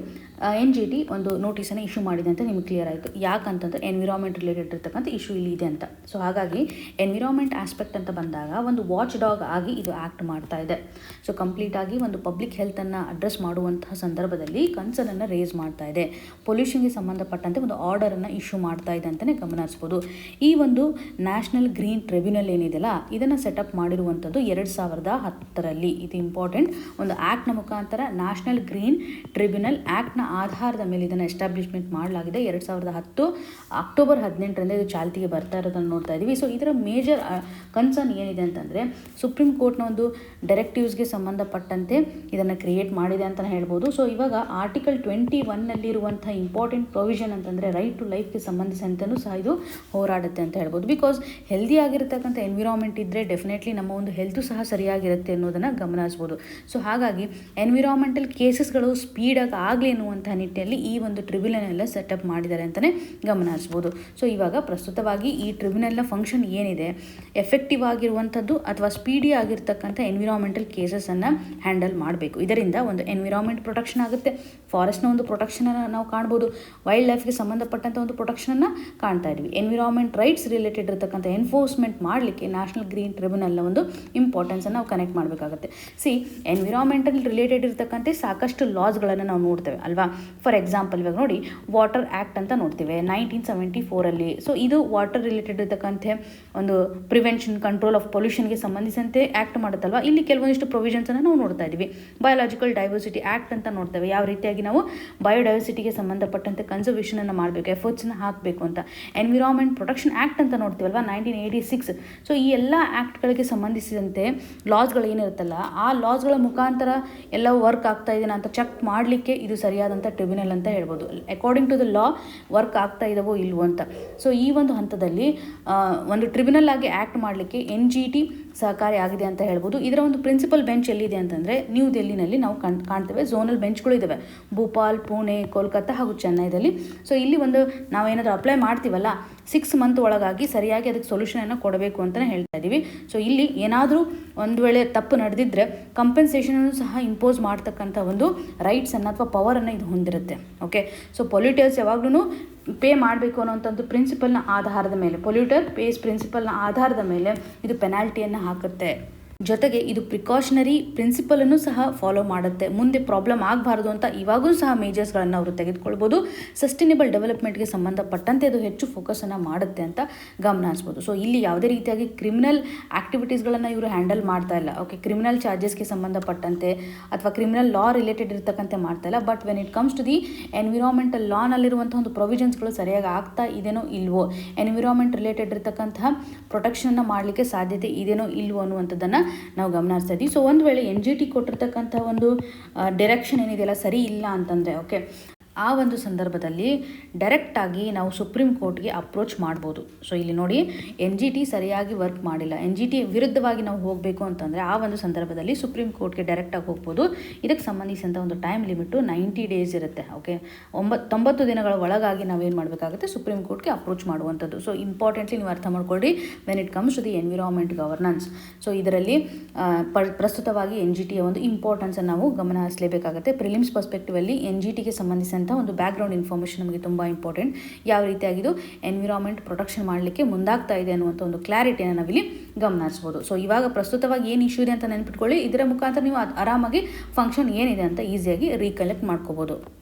NGT ಒಂದು ನೋಟಿಸನ್ನು ಇಶ್ಯೂ ಮಾಡಿದೆ ಅಂತ ನಿಮ್ಗೆ ಕ್ಲಿಯರ್ ಆಯಿತು. ಯಾಕಂತಂದರೆ ಎನ್ವಿರಾನ್ಮೆಂಟ್ ರಿಲೇಟೆಡ್ ಇರ್ತಕ್ಕಂಥ ಇಶ್ಯೂ ಇಲ್ಲಿ ಇದೆ ಅಂತ. ಸೊ ಹಾಗಾಗಿ ಎನ್ವಿರಾನ್ಮೆಂಟ್ ಆಸ್ಪೆಕ್ಟ್ ಅಂತ ಬಂದಾಗ ಒಂದು ವಾಚ್ ಡಾಗ್ ಆಗಿ ಇದು ಆ್ಯಕ್ಟ್ ಮಾಡ್ತಾ ಇದೆ. ಸೊ ಕಂಪ್ಲೀಟಾಗಿ ಒಂದು ಪಬ್ಲಿಕ್ ಹೆಲ್ತನ್ನು ಅಡ್ರೆಸ್ ಮಾಡುವಂತಹ ಸಂದರ್ಭದಲ್ಲಿ ಕನ್ಸರ್ನನ್ನು ರೇಸ್ ಮಾಡ್ತಾ ಇದೆ. ಪೊಲ್ಯೂಷನ್ಗೆ ಸಂಬಂಧಪಟ್ಟಂತೆ ಒಂದು ಆರ್ಡರನ್ನು ಇಶ್ಯೂ ಮಾಡ್ತಾ ಇದೆ ಅಂತಲೇ ಗಮನಿಸ್ಬೋದು. ಈ ಒಂದು ನ್ಯಾಷನಲ್ ಗ್ರೀನ್ ಟ್ರಿಬ್ಯುನಲ್ ಏನಿದೆಯಲ್ಲ ಇದನ್ನು ಸೆಟಪ್ ಮಾಡಿರುವಂಥದ್ದು 2010ರಲ್ಲಿ. ಇದು ಇಂಪಾರ್ಟೆಂಟ್. ಒಂದು ಆ್ಯಕ್ಟ್ನ ಮುಖಾಂತರ ನ್ಯಾಷನಲ್ ಗ್ರೀನ್ ಟ್ರಿಬ್ಯುನಲ್ ಆ್ಯಕ್ಟ್ನ ಆಧಾರದ ಮೇಲೆ ಇದನ್ನು ಎಸ್ಟಾಬ್ಲಿಷ್ಮೆಂಟ್ ಮಾಡಲಾಗಿದೆ. 2010 ಅಕ್ಟೋಬರ್ 18ರಿಂದ ಇದು ಚಾಲ್ತಿಗೆ ಬರ್ತಾ ಇರೋದನ್ನು ನೋಡ್ತಾ ಇದ್ದೀವಿ. ಸೊ ಇದರ ಮೇಜರ್ ಕನ್ಸರ್ನ್ ಏನಿದೆ ಅಂತಂದರೆ ಸುಪ್ರೀಂ ಕೋರ್ಟ್ನ ಒಂದು ಡೈರೆಕ್ಟಿವ್ಸ್ಗೆ ಸಂಬಂಧಪಟ್ಟಂತೆ ಇದನ್ನು ಕ್ರಿಯೇಟ್ ಮಾಡಿದೆ ಅಂತಲೇ ಹೇಳ್ಬೋದು. ಸೊ ಇವಾಗ ಆರ್ಟಿಕಲ್ 21ನಲ್ಲಿರುವಂಥ ಇಂಪಾರ್ಟೆಂಟ್ ಪ್ರೊವಿಷನ್ ಅಂತಂದರೆ ರೈಟ್ ಟು ಲೈಫ್ಗೆ ಸಂಬಂಧಿಸಿದಂತೆಯೂ ಸಹ ಇದು ಹೋರಾಡುತ್ತೆ ಅಂತ ಹೇಳ್ಬೋದು. ಬಿಕಾಸ್ ಹೆಲ್ದಿ ಆಗಿರತಕ್ಕಂಥ ಎನ್ವಿರಾನ್ಮೆಂಟ್ ಇದ್ದರೆ ಡೆಫಿನೆಟ್ಲಿ ನಮ್ಮ ಒಂದು ಹೆಲ್ತು ಸಹ ಸರಿಯಾಗಿರುತ್ತೆ ಅನ್ನೋದನ್ನು ಗಮನಿಸ್ಬೋದು. ಸೊ ಹಾಗಾಗಿ ಎನ್ವಿರಾನ್ಮೆಂಟಲ್ ಕೇಸಸ್ಗಳು ಸ್ಪೀಡಾಗಿ ಆಗಲಿ ಅನ್ನುವಂಥ ನಿಟ್ಟಿನಲ್ಲಿ ಈ ಒಂದು ಟ್ರಿಬ್ಯುನಲ್ ಎಲ್ಲ ಸೆಟಪ್ ಮಾಡಿದ್ದಾರೆ ಅಂತಲೇ ಗಮನಿಸ್ಬೋದು. ಸೊ ಇವಾಗ ಪ್ರಸ್ತುತವಾಗಿ ಈ ಟ್ರಿಬ್ಯುನಲ್ನ ಫಂಕ್ಷನ್ ಏನಿದೆ, ಎಫೆಕ್ಟಿವ್ ಆಗಿರುವಂಥದ್ದು ಅಥವಾ ಸ್ಪೀಡಿ ಆಗಿರ್ತಕ್ಕಂಥ ಎನ್ವಿರಾನ್ಮೆಂಟಲ್ ಕೇಸಸನ್ನು ಹ್ಯಾಂಡಲ್ ಮಾಡಬೇಕು. ಇದರಿಂದ ಒಂದು ಎನ್ವಿರಾನ್ಮೆಂಟ್ ಪ್ರೊಟೆಕ್ಷನ್ ಆಗುತ್ತೆ, ಫಾರೆಸ್ಟ್ನ ಒಂದು ಪ್ರೊಟೆಕ್ಷನನ್ನು ನಾವು ಕಾಣ್ಬೋದು, ವೈಲ್ಡ್ ಲೈಫ್ಗೆ ಸಂಬಂಧಪಟ್ಟಂಥ ಒಂದು ಪ್ರೊಟೆಕ್ಷನನ್ನು ಕಾಣ್ತಾ ಇದ್ವಿ. ಎನ್ವಿರಾನ್ಮೆಂಟ್ ರೈಟ್ಸ್ ರಿಲೇಟೆಡ್ ಇರತಕ್ಕಂಥ ಎನ್ಫೋರ್ಸ್ಮೆಂಟ್ ಮಾಡಲಿಕ್ಕೆ ನ್ಯಾಷನಲ್ ಗ್ರೀನ್ ಟ್ರಿಬ್ಯುನಲ್ನ ಒಂದು ಇಂಪಾರ್ಟೆನ್ಸನ್ನು ನಾವು ಕನೆಕ್ಟ್ ಮಾಡಬೇಕಾಗುತ್ತೆ. ಎನ್ವಿರಾನ್ಮೆಂಟಲ್ ರಿಲೇಟೆಡ್ ಇರತಕ್ಕಂಥ ಸಾಕಷ್ಟು ಲಾಸ್ಗಳನ್ನು ನಾವು ನೋಡ್ತೇವೆ ಅಲ್ವಾ. ಫಾರ್ ಎಕ್ಸಾಂಪಲ್ ಇವಾಗ ನೋಡಿ ವಾಟರ್ ಆ್ಯಕ್ಟ್ ಅಂತ ನೋಡ್ತೇವೆ 1974ರಲ್ಲಿ. ಸೊ ಇದು ವಾಟರ್ ರಿಲೇಟೆಡ್ ಇರತಕ್ಕಂಥ ಒಂದು ಪ್ರಿವೆನ್ಷನ್ ಕಂಟ್ರೋಲ್ ಆಫ್ ಪೊಲ್ಯೂಷನ್ಗೆ ಸಂಬಂಧಿಸಿದಂತೆ ಆ್ಯಕ್ಟ್ ಮಾಡುತ್ತಲ್ವ. ಇಲ್ಲಿ ಕೆಲವೊಂದಿಷ್ಟು ಪ್ರೊವಿಷನ್ಸನ್ನು ನಾವು ನೋಡ್ತಾ ಇದ್ದೀವಿ. ಬಯೋಲಾಜಿಕಲ್ ಡೈವರ್ಸಿಟಿ ಆ್ಯಕ್ಟ್ ಅಂತ ನೋಡ್ತೇವೆ, ಯಾವ ರೀತಿಯಾಗಿ ನಾವು ಬಯೋಡೈವರ್ಸಿಟಿಗೆ ಸಂಬಂಧಪಟ್ಟಂತೆ ಕನ್ಸರ್ವೇಷನನ್ನು ಮಾಡಬೇಕು, ಎಫರ್ಟ್ಸನ್ನು ಹಾಕಬೇಕು ಅಂತ. ಎನ್ವಿರಾನ್ಮೆಂಟ್ ಪ್ರೊಟೆಕ್ಷನ್ ಆ್ಯಕ್ಟ್ ಅಂತ ನೋಡ್ತೀವಲ್ವ 1986. ಸೊ ಈ ಎಲ್ಲ ಆ್ಯಕ್ಟ್ಗಳಿಗೆ ಸಂಬಂಧಿಸಿದಂತೆ ಲಾಸ್ಗಳು ಏನಿರುತ್ತಲ್ಲ ಆ ಲಾಸ್ಗಳ ಮುಖಾಂತರ ಎಲ್ಲ ವರ್ಕ್ ಆಗ್ತಾ ಇದೆಯಾ ಅಂತ ಚೆಕ್ ಮಾಡಲಿಕ್ಕೆ ಇದು ಸರಿಯಾದಂಥ ಟ್ರಿಬ್ಯುನಲ್ ಅಂತ ಹೇಳ್ಬೋದು. According to the law work ಆಗ್ತಾ ಇದಾವೋ ಇಲ್ವೋ ಅಂತ. ಸೊ ಈ ಒಂದು ಹಂತದಲ್ಲಿ ಒಂದು ಟ್ರಿಬ್ಯುನಲ್ ಆಗಿ ಆ್ಯಕ್ಟ್ ಮಾಡಲಿಕ್ಕೆ NGT ಸಹಕಾರಿ ಆಗಿದೆ ಅಂತ ಹೇಳ್ಬೋದು. ಇದರ ಒಂದು ಪ್ರಿನ್ಸಿಪಲ್ ಬೆಂಚ್ ಎಲ್ಲಿದೆ ಅಂತಂದರೆ ನ್ಯೂ ದೆಹಲಿನಲ್ಲಿ ನಾವು ಕಾಣ್ತೇವೆ. ಝೋನಲ್ ಬೆಂಚ್ಗಳು ಇದ್ದಾವೆ ಭೋಪಾಲ್, ಪುಣೆ, ಕೋಲ್ಕತ್ತಾ ಹಾಗೂ ಚೆನ್ನೈದಲ್ಲಿ. ಸೊ ಇಲ್ಲಿ ಒಂದು ನಾವೇನಾದರೂ ಅಪ್ಲೈ ಮಾಡ್ತೀವಲ್ಲ 6 month ಒಳಗಾಗಿ ಸರಿಯಾಗಿ ಅದಕ್ಕೆ ಸೊಲ್ಯೂಷನನ್ನು ಕೊಡಬೇಕು ಅಂತಲೇ ಹೇಳ್ತಾ ಇದ್ದೀವಿ. ಸೊ ಇಲ್ಲಿ ಏನಾದರೂ ಒಂದು ವೇಳೆ ತಪ್ಪು ನಡೆದಿದ್ದರೆ ಕಂಪೆನ್ಸೇಷನನ್ನು ಸಹ ಇಂಪೋಸ್ ಮಾಡ್ತಕ್ಕಂಥ ಒಂದು ರೈಟ್ಸನ್ನು ಅಥವಾ ಪವರನ್ನು ಇದು ಹೊಂದಿರುತ್ತೆ. ಓಕೆ. ಸೊ ಪೊಲ್ಯೂಟರ್ಸ್ ಯಾವಾಗಲೂ ಪೇ ಮಾಡಬೇಕು ಅನ್ನೋಂಥದ್ದು ಪ್ರಿನ್ಸಿಪಲ್ನ ಆಧಾರದ ಮೇಲೆ, ಪೊಲ್ಯೂಟರ್ ಪೇಸ್ ಪ್ರಿನ್ಸಿಪಲ್ನ ಆಧಾರದ ಮೇಲೆ ಇದು ಪೆನಾಲ್ಟಿಯನ್ನು ಹಾಕುತ್ತೆ. ಜೊತೆಗೆ ಇದು ಪ್ರಿಕಾಷನರಿ ಪ್ರಿನ್ಸಿಪಲನ್ನು ಸಹ ಫಾಲೋ ಮಾಡುತ್ತೆ. ಮುಂದೆ ಪ್ರಾಬ್ಲಮ್ ಆಗಬಾರ್ದು ಅಂತ ಇವಾಗೂ ಸಹ ಮೇಜರ್ಸ್ಗಳನ್ನು ಅವರು ತೆಗೆದುಕೊಳ್ಬೋದು. ಸಸ್ಟೈನೇಬಲ್ ಡೆವಲಪ್ಮೆಂಟ್ಗೆ ಸಂಬಂಧಪಟ್ಟಂತೆ ಅದು ಹೆಚ್ಚು ಫೋಕಸನ್ನು ಮಾಡುತ್ತೆ ಅಂತ ಗಮನಿಸ್ಬೋದು. ಸೊ ಇಲ್ಲಿ ಯಾವುದೇ ರೀತಿಯಾಗಿ ಕ್ರಿಮಿನಲ್ ಆ್ಯಕ್ಟಿವಿಟೀಸ್ಗಳನ್ನು ಇವರು ಹ್ಯಾಂಡಲ್ ಮಾಡ್ತಾ ಇಲ್ಲ. ಓಕೆ, ಕ್ರಿಮಿನಲ್ ಚಾರ್ಜಸ್ಗೆ ಸಂಬಂಧಪಟ್ಟಂತೆ ಅಥವಾ ಕ್ರಿಮಿನಲ್ ಲಾ ರಿಲೇಟೆಡ್ ಇರ್ತಕ್ಕಂತೆ ಮಾಡ್ತಾ ಇಲ್ಲ. But when it comes to the environmental ಲಾನಲ್ಲಿರುವಂಥ ಒಂದು ಪ್ರೊವಿಷನ್ಸ್ಗಳು ಸರಿಯಾಗಿ ಆಗ್ತಾ ಇದೆನೋ ಇಲ್ವೋ, ಎನ್ವಿರಾನ್ಮೆಂಟ್ ರಿಲೇಟೆಡ್ ಇರ್ತಕ್ಕಂತಹ ಪ್ರೊಟೆಕ್ಷನನ್ನು ಮಾಡಲಿಕ್ಕೆ ಸಾಧ್ಯತೆ ಇದೆನೋ ಇಲ್ವೋ ಅನ್ನುವಂಥದ್ದನ್ನು ನಾವು ಗಮನಿಸ್ತಾ ಇದ್ದೀವಿ. ಸೊ ಒಂದು ವೇಳೆ NGT ಕೊಟ್ಟಿರ್ತಕ್ಕಂಥ ಒಂದು ಡೈರೆಕ್ಷನ್ ಏನಿದೆಯಲ್ಲ ಸರಿ ಇಲ್ಲ ಅಂತಂದರೆ, ಓಕೆ, ಆ ಒಂದು ಸಂದರ್ಭದಲ್ಲಿ ಡೈರೆಕ್ಟಾಗಿ ನಾವು ಸುಪ್ರೀಂ ಕೋರ್ಟ್ಗೆ ಅಪ್ರೋಚ್ ಮಾಡ್ಬೋದು. ಸೊ ಇಲ್ಲಿ ನೋಡಿ NGT ಸರಿಯಾಗಿ ವರ್ಕ್ ಮಾಡಿಲ್ಲ, NGT ವಿರುದ್ಧವಾಗಿ ನಾವು ಹೋಗಬೇಕು ಅಂತಂದರೆ ಆ ಒಂದು ಸಂದರ್ಭದಲ್ಲಿ ಸುಪ್ರೀಂ ಕೋರ್ಟ್ಗೆ ಡೈರೆಕ್ಟಾಗಿ ಹೋಗ್ಬೋದು. ಇದಕ್ಕೆ ಸಂಬಂಧಿಸಿದಂಥ ಒಂದು ಟೈಮ್ ಲಿಮಿಟು 90 ಡೇಸ್ ಇರುತ್ತೆ. ಓಕೆ, 90 ದಿನಗಳ ಒಳಗಾಗಿ ನಾವೇನು ಮಾಡಬೇಕಾಗುತ್ತೆ, ಸುಪ್ರೀಂ ಕೋರ್ಟ್ಗೆ ಅಪ್ರೋಚ್ ಮಾಡುವಂಥದ್ದು. ಸೊ ಇಂಪಾರ್ಟೆಂಟ್ಲಿ ನೀವು ಅರ್ಥ ಮಾಡ್ಕೊಳ್ಳಿ when it comes to the environment governance. So ಇದರಲ್ಲಿ ಪ್ರಸ್ತುತವಾಗಿ NGTಯ ಒಂದು ಇಂಪಾರ್ಟೆನ್ಸನ್ನು ನಾವು ಗಮನ ಹರಿಸಲೇಬೇಕಾಗುತ್ತೆ. ಪ್ರಿಲಿಮ್ಸ್ ಪರ್ಸ್ಪೆಕ್ಟಿವಲ್ಲಿ NGTಗೆ ಸಂಬಂಧಿಸಿದಂಥ ಒಂದು ಬ್ಯಾಕ್ಗ್ರೌಂಡ್ ಇನ್ಫಾರ್ಮೇಷನ್ ನಮಗೆ ತುಂಬ ಇಂಪಾರ್ಟೆಂಟ್. ಯಾವ ರೀತಿಯಾಗಿದ್ದು ಎನ್ವಿರಾನ್ಮೆಂಟ್ ಪ್ರೊಟೆಕ್ಷನ್ ಮಾಡಲಿಕ್ಕೆ ಮುಂದಾಗ್ತಾ ಇದೆ ಅನ್ನುವಂಥ ಒಂದು ಕ್ಲಾರಿಟಿಯನ್ನು ನಾವಿಲ್ಲಿ ಗಮನ ಹರಿಸ್ಬೋದು. ಸೊ ಇವಾಗ ಪ್ರಸ್ತುತವಾಗಿ ಏನು ಇಶ್ಯೂ ಇದೆ ಅಂತ ನೆನ್ಪಿಟ್ಕೊಳ್ಳಿ. ಇದರ ಮುಖಾಂತರ ನೀವು ಆರಾಮಾಗಿ ಫಂಕ್ಷನ್ ಏನಿದೆ ಅಂತ ಈಸಿಯಾಗಿ ರೀಕಲೆಕ್ಟ್ ಮಾಡ್ಕೋಬೋದು.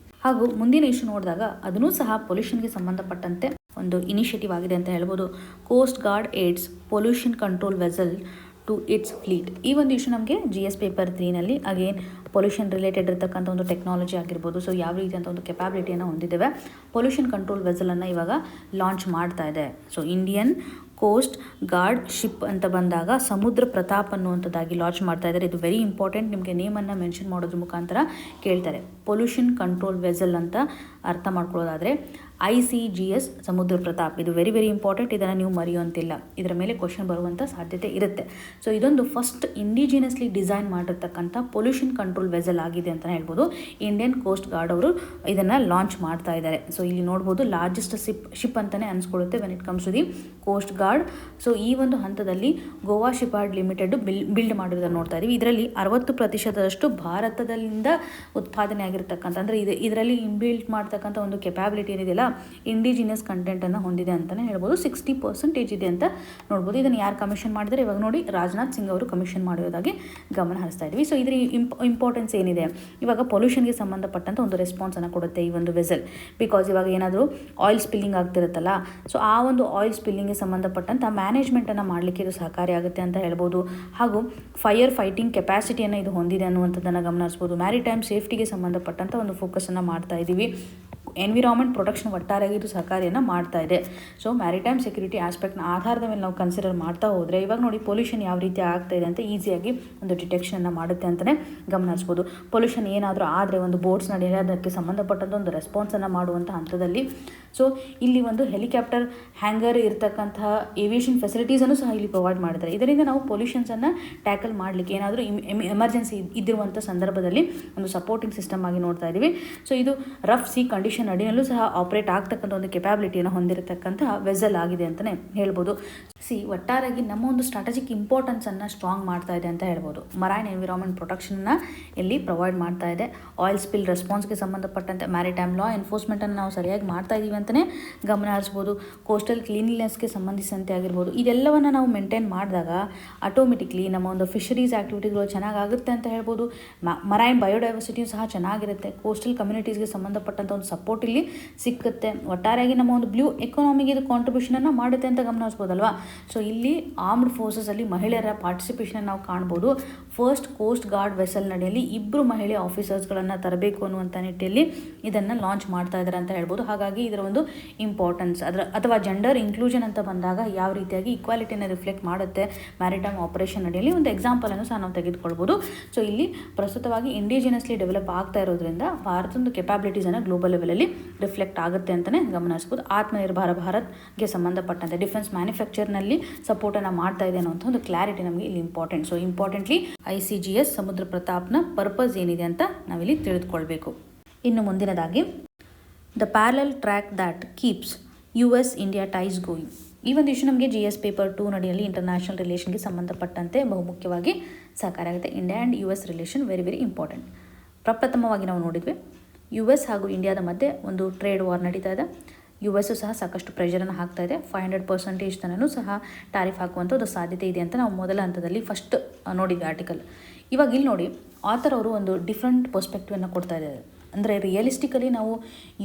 ಹಾಗೂ ಮುಂದಿನ ಇಶ್ಯೂ ನೋಡಿದಾಗ ಅದನ್ನೂ ಸಹ ಪೊಲ್ಯೂಷನ್ಗೆ ಸಂಬಂಧಪಟ್ಟಂತೆ ಒಂದು ಇನಿಷಿಯೇಟಿವ್ ಆಗಿದೆ ಅಂತ ಹೇಳ್ಬೋದು. Coast guard aids pollution control vessel to its fleet. ಈ ಒಂದು ಇಶ್ಯೂ ನಮಗೆ GS ಪೇಪರ್ 3ನಲ್ಲಿ ಅಗೇನ್ ಪೊಲ್ಯೂಷನ್ ರಿಲೇಟೆಡ್ ಇರತಕ್ಕಂಥ ಒಂದು ಟೆಕ್ನಾಲಜಿ ಆಗಿರ್ಬೋದು. ಸೊ ಯಾವ ರೀತಿ ಅಂತ ಒಂದು ಕೆಪಾಬಿಲಿಟಿಯನ್ನು ಹೊಂದಿದ್ದೇವೆ. ಪೊಲ್ಯೂಷನ್ ಕಂಟ್ರೋಲ್ ವೆಸಲನ್ನು ಇವಾಗ ಲಾಂಚ್ ಮಾಡ್ತಾ ಇದೆ. So Indian coast guard ship ಅಂತ ಬಂದಾಗ ಸಮುದ್ರ ಪ್ರತಾಪ್ ಅನ್ನುವಂಥದ್ದಾಗಿ ಲಾಂಚ್ ಮಾಡ್ತಾ ಇದ್ದಾರೆ. ಇದು ವೆರಿ ಇಂಪಾರ್ಟೆಂಟ್. ನಿಮಗೆ ನೇಮನ್ನು ಮೆನ್ಷನ್ ಮಾಡೋದ್ರ ಮುಖಾಂತರ ಕೇಳ್ತಾರೆ. ಪೊಲ್ಯೂಷನ್ ಕಂಟ್ರೋಲ್ ವೆಸಲ್ ಅಂತ ಅರ್ಥ ಮಾಡ್ಕೊಳ್ಳೋದಾದರೆ ICGS ಸಮುದ್ರ ಪ್ರತಾಪ್, ಇದು ವೆರಿ ವೆರಿ ಇಂಪಾರ್ಟೆಂಟ್. ಇದನ್ನು ನೀವು ಮರೆಯುವಂತಿಲ್ಲ. ಇದರ ಮೇಲೆ ಕ್ವಶನ್ ಬರುವಂಥ ಸಾಧ್ಯತೆ ಇರುತ್ತೆ. ಸೊ ಇದೊಂದು ಫಸ್ಟ್ ಇಂಡಿಜಿನಸ್ಲಿ ಡಿಸೈನ್ ಮಾಡಿರ್ತಕ್ಕಂಥ ಪೊಲ್ಯೂಷನ್ ಕಂಟ್ರೋಲ್ ವೆಸಲ್ ಆಗಿದೆ ಅಂತ ಹೇಳ್ಬೋದು. ಇಂಡಿಯನ್ ಕೋಸ್ಟ್ ಗಾರ್ಡ್ ಅವರು ಇದನ್ನು ಲಾಂಚ್ ಮಾಡ್ತಾ ಇದ್ದಾರೆ. ಸೊ ಇಲ್ಲಿ ನೋಡ್ಬೋದು ಲಾರ್ಜೆಸ್ಟ್ ಶಿಪ್ ಅಂತಲೇ ಅನ್ಸ್ಕೊಳ್ಳುತ್ತೆ when it comes to the coast guard. So ಈ ಒಂದು ಹಂತದಲ್ಲಿ ಗೋವಾ ಶಿಪ್ಯಾರ್ಡ್ ಲಿಮಿಟೆಡ್ ಬಿಲ್ಡ್ ಮಾಡಿರೋದನ್ನು ನೋಡ್ತಾ ಇದ್ದೀವಿ. ಇದರಲ್ಲಿ 60% ಭಾರತದಿಂದ ಉತ್ಪಾದನೆ ಆಗಿರ್ತಕ್ಕಂಥ, ಅಂದರೆ ಇದರಲ್ಲಿ ಇನ್ಬಿಲ್ಟ್ ಮಾಡ್ತಕ್ಕಂಥ ಒಂದು ಕೆಪಾಬಿಲಿಟಿ ಏನಿದೆಯಲ್ಲ ಇಂಡಿಜಿನಿಯಸ್ ಕಂಟೆಂಟನ್ನು ಹೊಂದಿದೆ ಅಂತಲೇ ಹೇಳ್ಬೋದು. 60% ಇದೆ ಅಂತ ನೋಡ್ಬೋದು. ಇದನ್ನು ಯಾರು ಕಮಿಷನ್ ಮಾಡಿದರೆ ಇವಾಗ ನೋಡಿ ರಾಜನಾಥ್ ಸಿಂಗ್ ಅವರು ಕಮಿಷನ್ ಮಾಡಿರೋದಾಗಿ ಗಮನ ಹರಿಸ್ತಾ ಇದ್ವಿ. ಸೊ ಇದರ ಇಂಪಾರ್ಟೆನ್ಸ್ ಏನಿದೆ, ಇವಾಗ ಪೊಲ್ಯೂಷನ್ಗೆ ಸಂಬಂಧಪಟ್ಟಂಥ ಒಂದು ರೆಸ್ಪಾನ್ಸನ್ನು ಕೊಡುತ್ತೆ ಈ ಒಂದು ವೆಸಲ್. ಬಿಕಾಸ್ ಇವಾಗ ಏನಾದರೂ ಆಯಿಲ್ ಸ್ಪಿಲ್ಲಿಂಗ್ ಆಗ್ತಿರುತ್ತಲ್ಲ, ಸೊ ಆ ಒಂದು ಆಯಿಲ್ ಸ್ಪಿಲ್ಲಿಂಗ್ಗೆ ಸಂಬಂಧಪಟ್ಟಂಥ ಮ್ಯಾನೇಜ್ಮೆಂಟನ್ನು ಮಾಡಲಿಕ್ಕೆ ಇದು ಸಹಕಾರಿಯಾಗುತ್ತೆ ಅಂತ ಹೇಳ್ಬೋದು. ಹಾಗೂ ಫೈರ್ ಫೈಟಿಂಗ್ ಕೆಪಾಸಿಟಿಯನ್ನು ಇದು ಹೊಂದಿದೆ ಅನ್ನುವಂಥದ್ದನ್ನು ಗಮನ ಹರಿಸ್ಬೋದು. ಮ್ಯಾರಿಟೈಮ್ ಸೇಫ್ಟಿಗೆ ಸಂಬಂಧಪಟ್ಟಂಥ ಒಂದು ಫೋಕಸನ್ನು ಮಾಡ್ತಾ ಇದ್ದೀವಿ. ಎನ್ವಿರಾನ್ಮೆಂಟ್ ಪ್ರೊಟೆಕ್ಷನ್ ಒಟ್ಟಾರೆಯಾಗಿ ಇದು ಸಹಕಾರಿಯನ್ನು ಮಾಡ್ತಾ ಇದೆ. ಸೊ ಮ್ಯಾರಿಟೈಮ್ ಸೆಕ್ಯೂರಿಟಿ ಆಸ್ಪೆಕ್ಟ್ನ ಆಧಾರದ ಮೇಲೆ ನಾವು ಕನ್ಸಿಡರ್ ಮಾಡ್ತಾ ಹೋದರೆ ಇವಾಗ ನೋಡಿ ಪೊಲ್ಯೂಷನ್ ಯಾವ ರೀತಿ ಆಗ್ತಾ ಇದೆ ಅಂತ ಈಸಿಯಾಗಿ ಒಂದು ಡಿಟೆಕ್ಷನನ್ನು ಮಾಡುತ್ತೆ ಅಂತಲೇ ಗಮನ ಹರಿಸ್ಬೋದು. ಪೊಲ್ಯೂಷನ್ ಏನಾದರೂ ಆದರೆ ಒಂದು ಬೋಟ್ಸ್ ನಡೆಯಲಿ ಅದಕ್ಕೆ ಸಂಬಂಧಪಟ್ಟಂಥ ಒಂದು ರೆಸ್ಪಾನ್ಸನ್ನು ಮಾಡುವಂಥ ಹಂತದಲ್ಲಿ ಸೊ ಇಲ್ಲಿ ಒಂದು ಹೆಲಿಕಾಪ್ಟರ್ ಹ್ಯಾಂಗರ್ ಇರತಕ್ಕಂತಹ ಏವಿಯೇಷನ್ ಫೆಸಿಲಿಟೀಸನ್ನು ಸಹ ಇಲ್ಲಿ ಪ್ರೊವೈಡ್ ಮಾಡ್ತಾರೆ. ಇದರಿಂದ ನಾವು ಪೊಲ್ಯೂಷನ್ಸನ್ನು ಟ್ಯಾಕಲ್ ಮಾಡಲಿಕ್ಕೆ ಏನಾದರೂ ಎಮರ್ಜೆನ್ಸಿ ಇದ್ದಿರುವಂಥ ಸಂದರ್ಭದಲ್ಲಿ ಒಂದು ಸಪೋರ್ಟಿಂಗ್ ಸಿಸ್ಟಮ್ ಆಗಿ ನೋಡ್ತಾ ಇದ್ದೀವಿ. ಸೊ ಇದು ರಫ್ ಸಿ ಕಂಡೀಷನ್ ಅಡಿನಲ್ಲೂ ಸಹ ಆಪರೇಟ್ ಆಗ್ತಕ್ಕಂಥ ಒಂದು ಕೆಪಾಬಿಲಿಟಿಯನ್ನು ಹೊಂದಿರತಕ್ಕಂತಹ ವೆಸಲ್ ಆಗಿದೆ ಅಂತಲೇ ಹೇಳ್ಬೋದು. ಒಟ್ಟಾರೆಯಾಗಿ ನಮ್ಮ ಒಂದು ಸ್ಟ್ರಾಟಜಿಕ್ ಇಂಪಾರ್ಟೆನ್ಸನ್ನು ಸ್ಟ್ರಾಂಗ್ ಮಾಡ್ತಾ ಇದೆ ಅಂತ ಹೇಳ್ಬೋದು. ಮರೈನ್ ಎನ್ವಿರಾನ್ಮೆಂಟ್ ಪ್ರೊಟೆಕ್ಷನ್ನ ಇಲ್ಲಿ ಪ್ರೊವೈಡ್ ಮಾಡ್ತಾ ಇದೆ. ಆಯಿಲ್ ಸ್ಪಿಲ್ ರೆಸ್ಪಾನ್ಸ್ಗೆ ಸಂಬಂಧಪಟ್ಟಂತೆ ಮ್ಯಾರಿಟೈಮ್ ಲಾ ಎನ್ಫೋರ್ಸ್ಮೆಂಟನ್ನು ನಾವು ಸರಿಯಾಗಿ ಮಾಡ್ತಾ ಇದ್ದೀವಿ ಅಂತಲೇ ಗಮನ ಹರಿಸ್ಬೋದು. ಕೋಸ್ಟಲ್ ಕ್ಲೀನ್ಲಿನೆಸ್ಗೆ ಸಂಬಂಧಿಸಿದಂತೆ ಆಗಿರ್ಬೋದು. ಇದೆಲ್ಲವನ್ನು ನಾವು ಮೇಂಟೈನ್ ಮಾಡಿದಾಗ ಆಟೋಮೆಟಿಕ್ಲಿ ನಮ್ಮ ಒಂದು ಫಿಶರೀಸ್ ಆ್ಯಕ್ಟಿವಿಟಿಗಳು ಚೆನ್ನಾಗಾಗುತ್ತೆ ಅಂತ ಹೇಳ್ಬೋದು. ಮರೈನ್ ಬಯೋಡೈವರ್ಸಿಟಿಯು ಸಹ ಚೆನ್ನಾಗಿರುತ್ತೆ. ಕೋಸ್ಟಲ್ ಕಮ್ಯುನಿಟೀಸ್ಗೆ ಸಂಬಂಧಪಟ್ಟಂಥ ಒಂದು ಸಪೋರ್ಟ್ ಇಲ್ಲಿ ಸಿಕ್ಕುತ್ತೆ. ಒಟ್ಟಾರೆಯಾಗಿ ನಮ್ಮ ಒಂದು ಬ್ಲೂ ಎಕಾನಮಿಗೆ ಇದು ಕಾಂಟ್ರಿಬ್ಯೂಷನನ್ನು ಮಾಡುತ್ತೆ ಅಂತ ಗಮನ ಹರಿಸ್ಬೋದಲ್ವಾ. ಸೊ ಇಲ್ಲಿ ಆರ್ಮ್ಡ್ ಫೋರ್ಸಸಲ್ಲಿ ಮಹಿಳೆಯರ ಪಾರ್ಟಿಸಿಪೇಷನ್ ನಾವು ಕಾಣ್ಬೋದು. ಫಸ್ಟ್ ಕೋಸ್ಟ್ ಗಾರ್ಡ್ ವೆಸಲ್ ನಡೆಯಲ್ಲಿ 2 ಮಹಿಳೆ ಆಫೀಸರ್ಸ್ಗಳನ್ನು ತರಬೇಕು ಅನ್ನುವಂಥ ನಿಟ್ಟಿನಲ್ಲಿ ಇದನ್ನು ಲಾಂಚ್ ಮಾಡ್ತಾ ಇದ್ದಾರೆ ಅಂತ ಹೇಳ್ಬೋದು. ಹಾಗಾಗಿ ಇದರ ಒಂದು ಇಂಪಾರ್ಟೆನ್ಸ್ ಅಥವಾ ಜೆಂಡರ್ ಇನ್ಕ್ಲೂಷನ್ ಅಂತ ಬಂದಾಗ ಯಾವ ರೀತಿಯಾಗಿ ಈಕ್ವಾಲಿಟಿಯನ್ನು ರಿಫ್ಲೆಕ್ಟ್ ಮಾಡುತ್ತೆ ಮ್ಯಾರಿಟೈಮ್ ಆಪರೇಷನ್ ನಡೆಯಲ್ಲಿ ಒಂದು ಎಕ್ಸಾಂಪಲನ್ನು ಸಹ ನಾವು ತೆಗೆದುಕೊಳ್ಬೋದು. ಸೊ ಇಲ್ಲಿ ಪ್ರಸ್ತುತವಾಗಿ ಇಂಡಿಜಿನಸ್ಲಿ ಡೆವಲಪ್ ಆಗ್ತಾ ಇರೋದ್ರಿಂದ ಭಾರತದ ಕೆಪಾಬಿಲಿಟೀಸನ್ನು ಗ್ಲೋಬಲ್ ಲೆವೆಲಲ್ಲಿ ರಿಫ್ಲೆಕ್ಟ್ ಆಗುತ್ತೆ ಅಂತಲೇ ಗಮನ ಹರಿಸ್ಬೋದು. ಆತ್ಮನಿರ್ಭರ ಭಾರತ್ಗೆ ಸಂಬಂಧಪಟ್ಟಂತೆ ಡಿಫೆನ್ಸ್ ಮ್ಯಾನುಫ್ಯಾಕ್ಚರ್ನಲ್ಲಿ ಸಪೋರ್ಟನ್ನು ಮಾಡ್ತಾ ಇದೆ ಅನ್ನೋಂಥ ಒಂದು ಕ್ಲಾರಿಟಿ ನಮಗೆ ಇಲ್ಲಿ ಇಂಪಾರ್ಟೆಂಟ್. ಸೊ ಇಂಪಾರ್ಟೆಂಟ್ಲಿ ICGS ಸಮುದ್ರ ಪ್ರತಾಪ್ನ ಪರ್ಪಸ್ ಏನಿದೆ ಅಂತ ನಾವಿಲ್ಲಿ ತಿಳಿದುಕೊಳ್ಬೇಕು. ಇನ್ನು ಮುಂದಿನದಾಗಿ the parallel track that keeps US India ties going. ಈ ಒಂದು ಇಶ್ಯೂ ನಮಗೆ GS ಪೇಪರ್ 2 ನಡೆಯಲ್ಲಿ ಇಂಟರ್ನ್ಯಾಷನಲ್ ರಿಲೇಷನ್ಗೆ ಸಂಬಂಧಪಟ್ಟಂತೆ ಬಹುಮುಖ್ಯವಾಗಿ ಸಹಕಾರ ಆಗುತ್ತೆ. India and US relation very very important. ಪ್ರಪ್ರಥಮವಾಗಿ ನಾವು ನೋಡಿದ್ವಿ US ಹಾಗೂ ಇಂಡಿಯಾದ ಮಧ್ಯೆ ಒಂದು ಟ್ರೇಡ್ ವಾರ್ ನಡೀತಾ ಇದೆ. US ಸಹ ಸಾಕಷ್ಟು ಪ್ರೆಷರನ್ನು ಹಾಕ್ತಾ ಇದೆ. 500% ತನೂ ಸಹ ಟ್ಯಾರಿಫ್ ಹಾಕುವಂಥ ಒಂದು ಸಾಧ್ಯತೆ ಇದೆ ಅಂತ ನಾವು ಮೊದಲ ಹಂತದಲ್ಲಿ ಫಸ್ಟ್ ನೋಡಿದ್ವಿ ಆರ್ಟಿಕಲ್. ಇವಾಗ ಇಲ್ಲಿ ನೋಡಿ ಆಥರ್ ಅವರು ಒಂದು ಡಿಫ್ರೆಂಟ್ ಪರ್ಸ್ಪೆಕ್ಟಿವನ್ನು ಕೊಡ್ತಾ ಇದ್ದಾರೆ. ಅಂದರೆ ರಿಯಲಿಸ್ಟಿಕಲಿ ನಾವು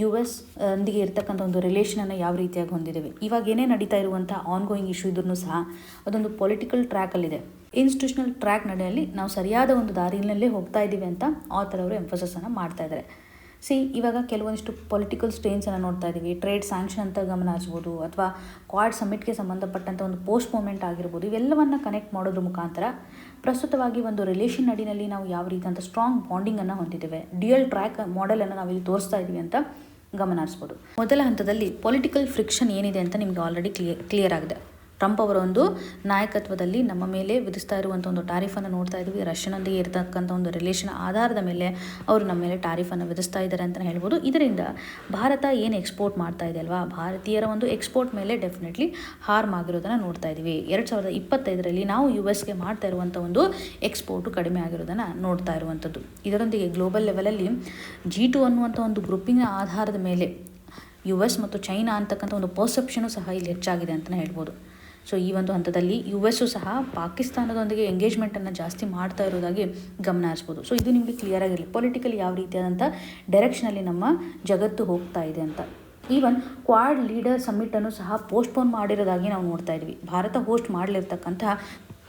US ಒಂದಿಗೆ ಇರ್ತಕ್ಕಂಥ ಒಂದು ರಿಲೇಷನನ್ನು ಯಾವ ರೀತಿಯಾಗಿ ಹೊಂದಿದ್ದೇವೆ, ಇವಾಗ ಏನೇ ನಡೀತಾ ಇರುವಂಥ ಆನ್ಗೋಯಿಂಗ್ ಇಶ್ಯೂ ಇದ್ರೂ ಸಹ ಅದೊಂದು ಪೊಲಿಟಿಕಲ್ ಟ್ರ್ಯಾಕಲ್ಲಿದೆ. ಇನ್ಸ್ಟಿಟ್ಯೂಷನಲ್ ಟ್ರ್ಯಾಕ್ ನಡೆಯಲ್ಲಿ ನಾವು ಸರಿಯಾದ ಒಂದು ದಾರಿಯಲ್ಲೇ ಹೋಗ್ತಾ ಇದ್ದೀವಿ ಅಂತ ಆಥರ್ ಅವರು ಎಂಫೋಸಿಸನ್ನು ಮಾಡ್ತಾ ಇದ್ದಾರೆ. ಇವಾಗ ಕೆಲವೊಂದಿಷ್ಟು ಪೊಲಿಟಿಕಲ್ ಸ್ಟ್ರೇನ್ಸನ್ನು ನೋಡ್ತಾ ಇದ್ದೀವಿ. ಟ್ರೇಡ್ ಸ್ಯಾಂಕ್ಷನ್ ಅಂತ ಗಮನ ಹರಿಸ್ಬೋದು, ಅಥವಾ ಕ್ವಾಡ್ ಸಮಿಟ್ಗೆ ಸಂಬಂಧಪಟ್ಟಂಥ ಒಂದು ಪೋಸ್ಟ್ ಮೂಮೆಂಟ್ ಆಗಿರ್ಬೋದು. ಇವೆಲ್ಲವನ್ನು ಕನೆಕ್ಟ್ ಮಾಡೋದ್ರ ಮುಖಾಂತರ ಪ್ರಸ್ತುತವಾಗಿ ಒಂದು ರಿಲೇಷನ್ ಅಡಿನಲ್ಲಿ ನಾವು ಯಾವ ರೀತಿಯಂಥ ಸ್ಟ್ರಾಂಗ್ ಬಾಂಡಿಂಗನ್ನು ಹೊಂದಿದ್ದೇವೆ, ಡ್ಯುಯಲ್ ಟ್ರ್ಯಾಕ್ ಮಾಡೆಲನ್ನು ನಾವಿಲ್ಲಿ ತೋರಿಸ್ತಾ ಇದ್ದೀವಿ ಅಂತ ಗಮನ ಹರಿಸ್ಬೋದು. ಮೊದಲ ಹಂತದಲ್ಲಿ ಪೊಲಿಟಿಕಲ್ ಫ್ರಿಕ್ಷನ್ ಏನಿದೆ ಅಂತ ನಿಮಗೆ ಆಲ್ರೆಡಿ ಕ್ಲಿಯರ್ ಆಗಿದೆ. ಟ್ರಂಪ್ ಅವರ ಒಂದು ನಾಯಕತ್ವದಲ್ಲಿ ನಮ್ಮ ಮೇಲೆ ವಿಧಿಸ್ತಾ ಇರುವಂಥ ಒಂದು ಟ್ಯಾರಿಫನ್ನು ನೋಡ್ತಾ ಇದ್ದೀವಿ. ರಷ್ಯನೊಂದಿಗೆ ಇರತಕ್ಕಂಥ ಒಂದು ರಿಲೇಷನ್ ಆಧಾರದ ಮೇಲೆ ಅವರು ನಮ್ಮ ಮೇಲೆ ಟ್ಯಾರಿಫನ್ನು ವಿಧಿಸ್ತಾ ಇದ್ದಾರೆ ಅಂತಲೇ ಹೇಳ್ಬೋದು. ಇದರಿಂದ ಭಾರತ ಏನು ಎಕ್ಸ್ಪೋರ್ಟ್ ಮಾಡ್ತಾ ಇದೆ ಅಲ್ವಾ, ಭಾರತೀಯರ ಒಂದು ಎಕ್ಸ್ಪೋರ್ಟ್ ಮೇಲೆ ಡೆಫಿನೆಟ್ಲಿ ಹಾರ್ಮ್ ಆಗಿರೋದನ್ನು ನೋಡ್ತಾ ಇದ್ದೀವಿ. 2025ರಲ್ಲಿ ನಾವು US ಗೆ ಮಾಡ್ತಾ ಇರುವಂಥ ಒಂದು ಎಕ್ಸ್ಪೋರ್ಟು ಕಡಿಮೆ ಆಗಿರೋದನ್ನು ನೋಡ್ತಾ ಇರುವಂಥದ್ದು. ಇದರೊಂದಿಗೆ ಗ್ಲೋಬಲ್ ಲೆವೆಲಲ್ಲಿ G2 ಅನ್ನುವಂಥ ಒಂದು ಗ್ರೂಪಿಂಗ್ನ ಆಧಾರದ ಮೇಲೆ US ಮತ್ತು ಚೈನಾ ಅಂತಕ್ಕಂಥ ಒಂದು ಪರ್ಸೆಪ್ಷನು ಸಹ ಇಲ್ಲಿ ಹೆಚ್ಚಾಗಿದೆ ಅಂತಲೇ ಹೇಳ್ಬೋದು. ಸೊ ಈ ಒಂದು ಹಂತದಲ್ಲಿ US ಸಹ ಪಾಕಿಸ್ತಾನದೊಂದಿಗೆ ಎಂಗೇಜ್ಮೆಂಟನ್ನು ಜಾಸ್ತಿ ಮಾಡ್ತಾ ಇರೋದಾಗಿ ಗಮನ ಹರಿಸ್ಬೋದು. ಸೊ ಇದು ನಿಮಗೆ ಕ್ಲಿಯರ್ ಆಗಿರಲಿ, ಪೊಲಿಟಿಕಲಿ ಯಾವ ರೀತಿಯಾದಂಥ ಡೈರೆಕ್ಷನಲ್ಲಿ ನಮ್ಮ ಜಗತ್ತು ಹೋಗ್ತಾ ಇದೆ ಅಂತ. ಈವನ್ ಕ್ವಾಡ್ ಲೀಡರ್ ಸಮ್ಮಿಟನ್ನು ಸಹ ಪೋಸ್ಟ್ಪೋನ್ ಮಾಡಿರೋದಾಗಿ ನಾವು ನೋಡ್ತಾ ಇದ್ವಿ. ಭಾರತ ಹೋಸ್ಟ್ ಮಾಡಲಿರ್ತಕ್ಕಂಥ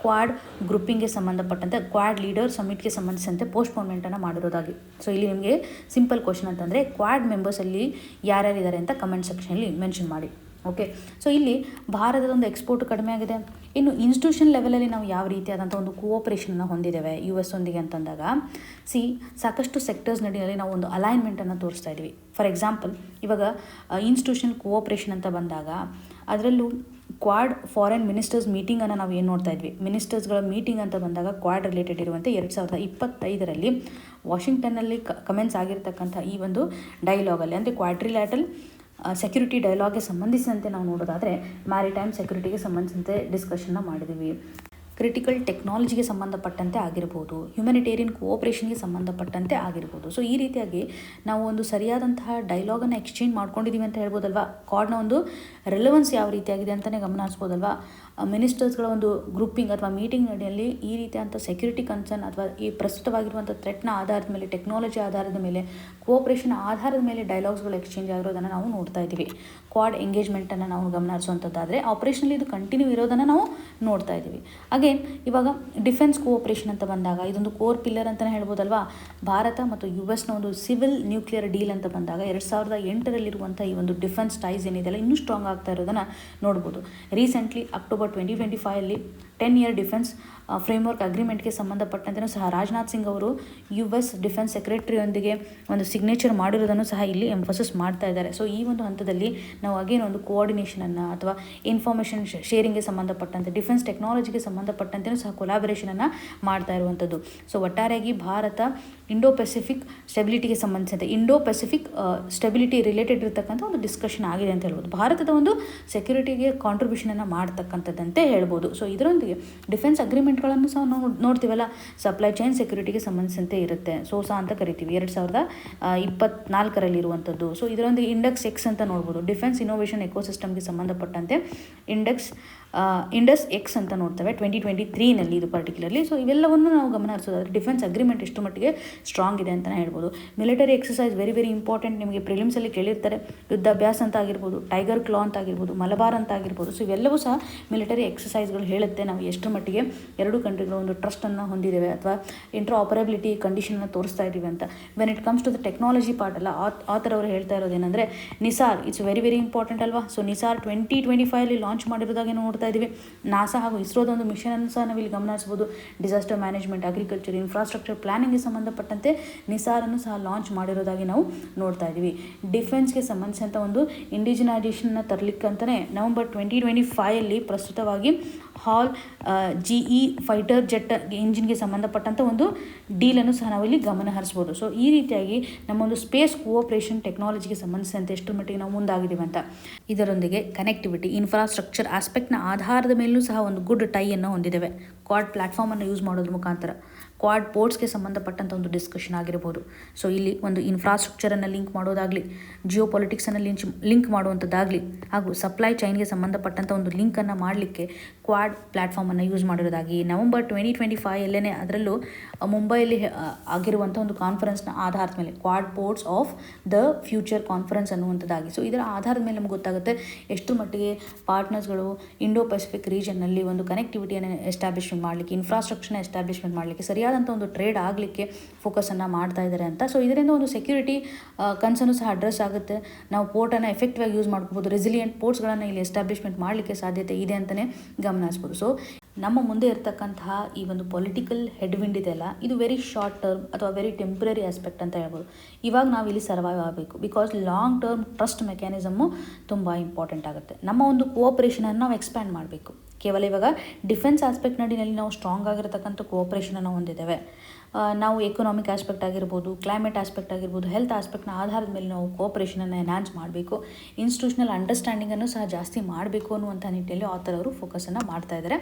ಕ್ವಾಡ್ ಗ್ರೂಪಿಂಗ್ಗೆ ಸಂಬಂಧಪಟ್ಟಂತೆ ಕ್ವಾಡ್ ಲೀಡರ್ ಸಮ್ಮಿಟ್ಗೆ ಸಂಬಂಧಿಸಿದಂತೆ ಪೋಸ್ಟ್ಪೋನ್ಮೆಂಟನ್ನು ಮಾಡಿರೋದಾಗಿ. ಸೊ ಇಲ್ಲಿ ನಿಮಗೆ ಸಿಂಪಲ್ ಕ್ವಶನ್ ಅಂತಂದರೆ ಕ್ವಾಡ್ ಮೆಂಬರ್ಸಲ್ಲಿ ಯಾರ್ಯಾರಿದ್ದಾರೆ ಅಂತ ಕಮೆಂಟ್ ಸೆಕ್ಷನಲ್ಲಿ ಮೆನ್ಷನ್ ಮಾಡಿ. ಓಕೆ, ಸೊ ಇಲ್ಲಿ ಭಾರತದ ಒಂದು ಎಕ್ಸ್ಪೋರ್ಟ್ ಕಡಿಮೆ ಆಗಿದೆ. ಇನ್ನು ಇನ್ಸ್ಟಿಟ್ಯೂಷನ್ ಲೆವೆಲಲ್ಲಿ ನಾವು ಯಾವ ರೀತಿಯಾದಂಥ ಒಂದು ಕೋಆಪರೇಷನನ್ನು ಹೊಂದಿದ್ದೇವೆ US ಒಂದಿಗೆ ಅಂತಂದಾಗ, ಸಾಕಷ್ಟು ಸೆಕ್ಟರ್ಸ್ ನಡಿಯಲ್ಲಿ ನಾವು ಒಂದು ಅಲೈನ್ಮೆಂಟನ್ನು ತೋರಿಸ್ತಾ ಇದ್ವಿ. ಫಾರ್ ಎಕ್ಸಾಂಪಲ್, ಇವಾಗ ಇನ್ಸ್ಟಿಟ್ಯೂಷನ್ ಕೋಆಪರೇಷನ್ ಅಂತ ಬಂದಾಗ ಅದರಲ್ಲೂ ಕ್ವಾಡ್ ಫಾರಿನ್ ಮಿನಿಸ್ಟರ್ಸ್ ಮೀಟಿಂಗನ್ನು ನಾವು ಏನು ನೋಡ್ತಾ ಇದ್ವಿ. ಮಿನಿಸ್ಟರ್ಸ್ಗಳ ಮೀಟಿಂಗ್ ಅಂತ ಬಂದಾಗ ಕ್ವಾಡ್ ರಿಲೇಟೆಡ್ ಇರುವಂತೆ 2025ರಲ್ಲಿ ವಾಷಿಂಗ್ಟನ್ನಲ್ಲಿ ಕಮೆಂಟ್ಸ್ ಆಗಿರ್ತಕ್ಕಂಥ ಈ ಒಂದು ಡೈಲಾಗಲ್ಲಿ, ಅಂದರೆ ಕ್ವಾಡ್ರಿಲ್ಯಾಟರಲ್ ಸೆಕ್ಯೂರಿಟಿ ಡೈಲಾಗ್ಗೆ ಸಂಬಂಧಿಸಿದಂತೆ ನಾವು ನೋಡೋದಾದರೆ ಮ್ಯಾರಿಟೈಮ್ ಸೆಕ್ಯೂರಿಟಿಗೆ ಸಂಬಂಧಿಸಿದಂತೆ ಡಿಸ್ಕಷನ್ನ ಮಾಡಿದ್ದೀವಿ. ಕ್ರಿಟಿಕಲ್ ಟೆಕ್ನಾಲಜಿಗೆ ಸಂಬಂಧಪಟ್ಟಂತೆ ಆಗಿರ್ಬೋದು, ಹ್ಯುಮ್ಯಾನಿಟೇರಿಯನ್ ಕೋಆಪರೇಷನ್ಗೆ ಸಂಬಂಧಪಟ್ಟಂತೆ ಆಗಿರ್ಬೋದು. ಸೊ ಈ ರೀತಿಯಾಗಿ ನಾವು ಒಂದು ಸರಿಯಾದಂತಹ ಡೈಲಾಗನ್ನು ಎಕ್ಸ್ಚೇಂಜ್ ಮಾಡ್ಕೊಂಡಿದ್ದೀವಿ ಅಂತ ಹೇಳ್ಬೋದಲ್ವಾ. ಕ್ವಾಡ್ನ ಒಂದು ರೆಲೆವೆನ್ಸ್ ಯಾವ ರೀತಿಯಾಗಿದೆ ಅಂತಲೇ ಗಮನ ಹರಿಸ್ಬೋದಲ್ವಾ. ಮಿನಿಸ್ಟರ್ಸ್ಗಳ ಒಂದು ಗ್ರೂಪಿಂಗ್ ಅಥವಾ ಮೀಟಿಂಗ್ ನಡೆಯಲ್ಲಿ ಈ ರೀತಿಯಾದಂಥ ಸೆಕ್ಯೂರಿಟಿ ಕನ್ಸರ್ನ್ ಅಥವಾ ಈ ಪ್ರಸ್ತುತವಾಗಿರುವಂಥ ಥ್ರೆಟ್ನ ಆಧಾರದ ಮೇಲೆ, ಟೆಕ್ನಾಲಜಿ ಆಧಾರದ ಮೇಲೆ, ಕೋಆಪರೇಷನ್ ಆಧಾರದ ಮೇಲೆ ಡೈಲಾಗ್ಸ್ಗಳು ಎಕ್ಸ್ಚೇಂಜ್ ಆಗಿರೋದನ್ನು ನಾವು ನೋಡ್ತಾ ಇದ್ದೀವಿ. ಕ್ವಾಡ್ ಎಂಗೇಜ್ಮೆಂಟನ್ನು ನಾವು ಗಮನ ಹರಿಸುವಂಥದ್ದಾದರೆ ಆಪರೇಷನಲ್ಲಿ ಇದು ಕಂಟಿನ್ಯೂ ಇರೋದನ್ನು ನಾವು ನೋಡ್ತಾ ಇದ್ದೀವಿ. ಅಗೇನ್ ಇವಾಗ ಡಿಫೆನ್ಸ್ ಕೋಆಪರೇಷನ್ ಅಂತ ಬಂದಾಗ ಇದೊಂದು ಕೋರ್ ಪಿಲ್ಲರ್ ಅಂತಲೇ ಹೇಳ್ಬೋದಲ್ವಾ. ಭಾರತ ಮತ್ತು US ಒಂದು ಸಿವಿಲ್ ನ್ಯೂಕ್ಲಿಯರ್ ಡೀಲ್ ಅಂತ ಬಂದಾಗ 2008ರಲ್ಲಿರುವಂಥ ಈ ಒಂದು ಡಿಫೆನ್ಸ್ ಟೈಸ್ ಏನಿದೆಲ್ಲ ಇನ್ನೂ ಸ್ಟ್ರಾಂಗ್ ಆಗ್ತಾ ಇರೋದನ್ನು ನೋಡ್ಬೋದು. Recently October 2025 10-year defence framework ಅಗ್ರಿಮೆಂಟ್ಗೆ ಸಂಬಂಧಪಟ್ಟಂತೆಯೂ ಸಹ ರಾಜನಾಥ್ ಸಿಂಗ್ ಅವರು US ಡಿಫೆನ್ಸ್ ಸೆಕ್ರೆಟರಿಯೊಂದಿಗೆ ಒಂದು ಸಿಗ್ನೇಚರ್ ಮಾಡಿರೋದನ್ನು ಸಹ ಇಲ್ಲಿ ಎಂಫೋಸಿಸ್ ಮಾಡ್ತಾ ಇದ್ದಾರೆ. ಸೊ ಈ ಒಂದು ಹಂತದಲ್ಲಿ ನಾವು ಅಗೇನ್ ಒಂದು ಕೋಆರ್ಡಿನೇಷನನ್ನು ಅಥವಾ ಇನ್ಫಾರ್ಮೇಷನ್ ಶೇರಿಂಗ್ಗೆ ಸಂಬಂಧಪಟ್ಟಂತೆ, ಡಿಫೆನ್ಸ್ ಟೆಕ್ನಾಲಜಿಗೆ ಸಂಬಂಧಪಟ್ಟಂತೆಯೂ ಸಹ ಕೊಲಾಬರೇಷನನ್ನು ಮಾಡ್ತಾ ಇರುವಂಥದ್ದು. ಸೊ ಒಟ್ಟಾರೆಯಾಗಿ ಭಾರತ ಇಂಡೋ ಪೆಸಿಫಿಕ್ ಸ್ಟೆಬಿಲಿಟಿಗೆ ಸಂಬಂಧಿಸಿದಂತೆ, ಇಂಡೋ ಪೆಸಿಫಿಕ್ ಸ್ಟೆಬಿಲಿಟಿ ರಿಲೇಟೆಡ್ ಇರತಕ್ಕಂಥ ಒಂದು ಡಿಸ್ಕಷನ್ ಆಗಿದೆ ಅಂತ ಹೇಳ್ಬೋದು. ಭಾರತದ ಒಂದು ಸೆಕ್ಯೂರಿಟಿಗೆ ಕಾಂಟ್ರಿಬ್ಯೂಷನನ್ನು ಮಾಡ್ತಕ್ಕಂಥದ್ದಂತೆ ಹೇಳ್ಬೋದು. ಸೊ ಇದರೊಂದಿಗೆ ಡಿಫೆನ್ಸ್ ಅಗ್ರಿಮೆಂಟ್ಗಳನ್ನು ಸಹ ನೋಡ್ತೀವಲ್ಲ, ಸಪ್ಲೈ ಚೈನ್ ಸೆಕ್ಯೂರಿಟಿಗೆ ಸಂಬಂಧಿಸಿದಂತೆ ಇರುತ್ತೆ. ಸೋಸಾ ಅಂತ ಕರಿತೀವಿ, 2024ರಲ್ಲಿ ಇರುವಂಥದ್ದು. ಸೊ ಇದರೊಂದಿಗೆ ಇಂಡೆಕ್ಸ್ X ಅಂತ ನೋಡ್ಬೋದು, ಡಿಫೆನ್ಸ್ ಇನೋವೇಷನ್ ಎಕೋಸಿಸ್ಟಮ್ಗೆ ಸಂಬಂಧಪಟ್ಟಂತೆ ಇಂಡಸ್ ಎಕ್ಸ್ ಅಂತ ನೋಡ್ತೇವೆ 2023ನಲ್ಲಿ ಇದು ಪರ್ಟಿಕ್ಯುಲರ್ಲಿ. ಸೊ ಇವೆಲ್ಲವನ್ನು ನಾವು ಗಮನ ಹರಿಸೋದಾದರೆ ಡಿಫೆನ್ಸ್ ಅಗ್ರಿಮೆಂಟ್ ಎಷ್ಟು ಮಟ್ಟಿಗೆ ಸ್ಟ್ರಾಂಗ್ ಇದೆ ಅಂತಲೇ ಹೇಳ್ಬೋದು. Military exercise very very important. ನಿಮಗೆ ಪ್ರಿಲಿಮ್ಸಲ್ಲಿ ಕೇಳಿರ್ತಾರೆ, ಯುದ್ಧಾಭ್ಯಾಸ ಅಂತ ಆಗಿರ್ಬೋದು, ಟೈಗರ್ ಕ್ಲಾ ಅಂತ ಆಗಿರ್ಬೋದು, ಮಲಬಾರ್ ಅಂತ ಆಗಿರ್ಬೋದು. ಸೊ ಇವೆಲ್ಲವೂ ಸಹ ಮಿಲಿಟರಿ ಎಕ್ಸಸೈಸ್ಗಳು ಹೇಳುತ್ತೆ ನಾವು ಎಷ್ಟು ಮಟ್ಟಿಗೆ ಎರಡು ಕಂಟ್ರಿಗಳ ಒಂದು ಟ್ರಸ್ಟನ್ನು ಹೊಂದಿದ್ದೇವೆ ಅಥವಾ ಇಂಟ್ರಾ ಆಪರೇಬಿಲಿಟಿ ಕಂಡೀಷನ್ನ ತೋರಿಸ್ತಾ ಇದ್ದೀವಿ ಅಂತ. When it comes to the technology part ಅಲ್ಲ, ಆಥರ್ ಅವರು ಹೇಳ್ತಾ ಇರೋದೇನೆಂದರೆ NISAR it's very very important ಅಲ್ವಾ. ಸೊ ನಿಸಾರ್ 2025 ಲಾಂಚ್ ಮಾಡಿರೋದಾಗಿ ನೋಡ್ತಾ ಇದ್ದೀವಿ. ನಾಸಾ ಹಾಗೂ ಇಸ್ರೋದ ಒಂದು ಮಿಷನನ್ನು ಸಹ ನಾವು ಇಲ್ಲಿ ಗಮನಿಸಬಹುದು. ಡಿಸಾಸ್ಟರ್ ಮ್ಯಾನೇಜ್ಮೆಂಟ್, ಅಗ್ರಿಕಲ್ಚರ್, ಇನ್ಫ್ರಾಸ್ಟ್ರಕ್ಚರ್ ಪ್ಲಾನಿಂಗ್ಗೆ ಸಂಬಂಧಪಟ್ಟಂತೆ ನಿಸಾರನ್ನು ಸಹ ಲಾಂಚ್ ಮಾಡಿರೋದಾಗಿ ನಾವು ನೋಡ್ತಾ ಇದ್ದೀವಿ. ಡಿಫೆನ್ಸ್ಗೆ ಸಂಬಂಧಿಸಿದಂಥ ಒಂದು ಇಂಡಿಜಿನೈಸೇಷನ್ನ ತರಲಿಕ್ಕಂತಲೇ ನವೆಂಬರ್ 2025 ಪ್ರಸ್ತುತವಾಗಿ ಹಾಲ್ GE ಫೈಟರ್ ಜೆಟ್ ಇಂಜಿನ್ಗೆ ಸಂಬಂಧಪಟ್ಟಂಥ ಒಂದು ಡೀಲನ್ನು ಸಹ ನಾವಿಲ್ಲಿ ಗಮನ ಹರಿಸ್ಬೋದು. ಸೊ ಈ ರೀತಿಯಾಗಿ ನಮ್ಮ ಒಂದು ಸ್ಪೇಸ್ ಕೋಆಪರೇಷನ್ ಟೆಕ್ನಾಲಜಿಗೆ ಸಂಬಂಧಿಸಿದಂತೆ ಎಷ್ಟರ ಮಟ್ಟಿಗೆ ನಾವು ಮುಂದಾಗಿದ್ದೀವಿ ಅಂತ. ಇದರೊಂದಿಗೆ ಕನೆಕ್ಟಿವಿಟಿ, ಇನ್ಫ್ರಾಸ್ಟ್ರಕ್ಚರ್ ಆಸ್ಪೆಕ್ಟ್ನ ಆಧಾರದ ಮೇಲೂ ಸಹ ಒಂದು ಗುಡ್ ಟೈಯನ್ನು ಹೊಂದಿದ್ದೇವೆ. ಕ್ವಾಡ್ ಪ್ಲಾಟ್ಫಾರ್ಮನ್ನು ಯೂಸ್ ಮಾಡೋದ್ರ ಮುಖಾಂತರ ಕ್ವಾಡ್ ಪೋರ್ಟ್ಸ್ಗೆ ಸಂಬಂಧಪಟ್ಟಂಥ ಒಂದು ಡಿಸ್ಕಷನ್ ಆಗಿರ್ಬೋದು. ಸೊ ಇಲ್ಲಿ ಒಂದು ಇನ್ಫ್ರಾಸ್ಟ್ರಕ್ಚರನ್ನು ಲಿಂಕ್ ಮಾಡೋದಾಗಲಿ, ಜಿಯೋ ಪೊಲಿಟಿಕ್ಸನ್ನು ಲಿಂಕ್ ಮಾಡುವಂಥದ್ದಾಗಲಿ, ಹಾಗೂ ಸಪ್ಲೈ ಚೈನ್ಗೆ ಸಂಬಂಧಪಟ್ಟಂಥ ಒಂದು ಲಿಂಕನ್ನು ಮಾಡಲಿಕ್ಕೆ ಕ್ವಾಡ್ ಪ್ಲ್ಯಾಟ್ಫಾರ್ಮನ್ನು ಯೂಸ್ ಮಾಡಿರೋದಾಗಿ ನವೆಂಬರ್ 2025 ಅದರಲ್ಲೂ ಮುಂಬೈಯಲ್ಲಿ ಆಗಿರುವಂಥ ಒಂದು ಕಾನ್ಫರೆನ್ಸ್ನ ಆಧಾರದ ಮೇಲೆ Quad ports of the future conference ಅನ್ನುವಂಥದ್ದಾಗಿ. ಸೊ ಇದರ ಆಧಾರದ ಮೇಲೆ ನಮ್ಗೆ ಗೊತ್ತಾಗುತ್ತೆ ಎಷ್ಟು ಮಟ್ಟಿಗೆ ಪಾರ್ಟ್ನರ್ಸ್ಗಳು ಇಂಡೋ ಪೆಸಿಫಿಕ್ ರೀಜನ್ನಲ್ಲಿ ಒಂದು ಕನೆಕ್ಟಿವಿಟಿಯನ್ನು ಎಸ್ಟಾಬ್ಲಿಷ್ಮೆಂಟ್ ಮಾಡಲಿಕ್ಕೆ, ಇನ್ಫ್ರಾಸ್ಟ್ರಕ್ಚರ್ನ ಎಸ್ಟಾಬ್ಲಿಷ್ಮೆಂಟ್ ಮಾಡಲಿಕ್ಕೆ, ಸರಿಯಾದಂಥ ಒಂದು ಟ್ರೇಡ್ ಆಗಲಿಕ್ಕೆ ಫೋಕಸನ್ನು ಮಾಡ್ತಾ ಇದ್ದಾರೆ ಅಂತ. ಸೊ ಇದರಿಂದ ಒಂದು ಸೆಕ್ಯೂರಿಟಿ ಕನ್ಸರ್ನು ಸಹ ಅಡ್ರೆಸ್ ಆಗುತ್ತೆ. ನಾವು ಪೋರ್ಟನ್ನು ಎಫೆಕ್ಟಿವ್ ಆಗಿ ಯೂಸ್ ಮಾಡ್ಕೋಬೋದು. ರೆಸಿಲಿಯಂಟ್ ಪೋರ್ಟ್ಸ್ಗಳನ್ನು ಇಲ್ಲಿ ಎಸ್ಟಾಬ್ಲಿಷ್ಮೆಂಟ್ ಮಾಡಲಿಕ್ಕೆ ಸಾಧ್ಯತೆ ಇದೆ ಅಂತಲೇ ಗಮನಿಸ್ಬೋದು. ಸೊ ನಮ್ಮ ಮುಂದೆ ಇರತಕ್ಕಂತಹ ಈ ಒಂದು ಪೊಲಿಟಿಕಲ್ ಹೆಡ್ವಿಂಡ್ ಇದೆಯಲ್ಲ, ಇದು ವೆರಿ ಶಾರ್ಟ್ ಟರ್ಮ್ ಅಥವಾ ವೆರಿ ಟೆಂಪ್ರರಿ ಆಸ್ಪೆಕ್ಟ್ ಅಂತ ಹೇಳ್ಬೋದು. ಇವಾಗ ನಾವು ಇಲ್ಲಿ ಸರ್ವೈವ್ ಆಗಬೇಕು, because long term trust mechanism ತುಂಬ ಇಂಪಾರ್ಟೆಂಟ್ ಆಗುತ್ತೆ. ನಮ್ಮ ಒಂದು ಕೋಆಪ್ರೇಷನನ್ನು ನಾವು ಎಕ್ಸ್ಪ್ಯಾಂಡ್ ಮಾಡಬೇಕು. ಕೇವಲ ಇವಾಗ ಡಿಫೆನ್ಸ್ ಆಸ್ಪೆಕ್ಟ್ ನಡಿನಲ್ಲಿ ನಾವು ಸ್ಟ್ರಾಂಗ್ ಆಗಿರತಕ್ಕಂಥ ಕೋಆಪ್ರೇಷನನ್ನು ಹೊಂದಿದ್ದೇವೆ. ನಾವು ಎಕನಾಮಿಕ್ ಆಸ್ಪೆಕ್ಟ್ ಆಗಿರ್ಬೋದು, ಕ್ಲೈಮೇಟ್ ಆಸ್ಪೆಕ್ಟ್ ಆಗಿರ್ಬೋದು, ಹೆಲ್ತ್ ಆಸ್ಪೆಕ್ಟ್ನ ಆಧಾರದ ಮೇಲೆ ನಾವು ಕೋಆಪ್ರೇಷನನ್ನು ಎನ್ಹಾನ್ಸ್ ಮಾಡಬೇಕು, ಇನ್ಸ್ಟಿಟ್ಯೂಷನಲ್ ಅಂಡರ್ಸ್ಟ್ಯಾಂಡಿಂಗನ್ನು ಸಹ ಜಾಸ್ತಿ ಮಾಡಬೇಕು ಅನ್ನುವಂಥ ನಿಟ್ಟಿನಲ್ಲಿ ಆಥರ್ ಅವರು ಫೋಕಸನ್ನು ಮಾಡ್ತಾ ಇದ್ದಾರೆ.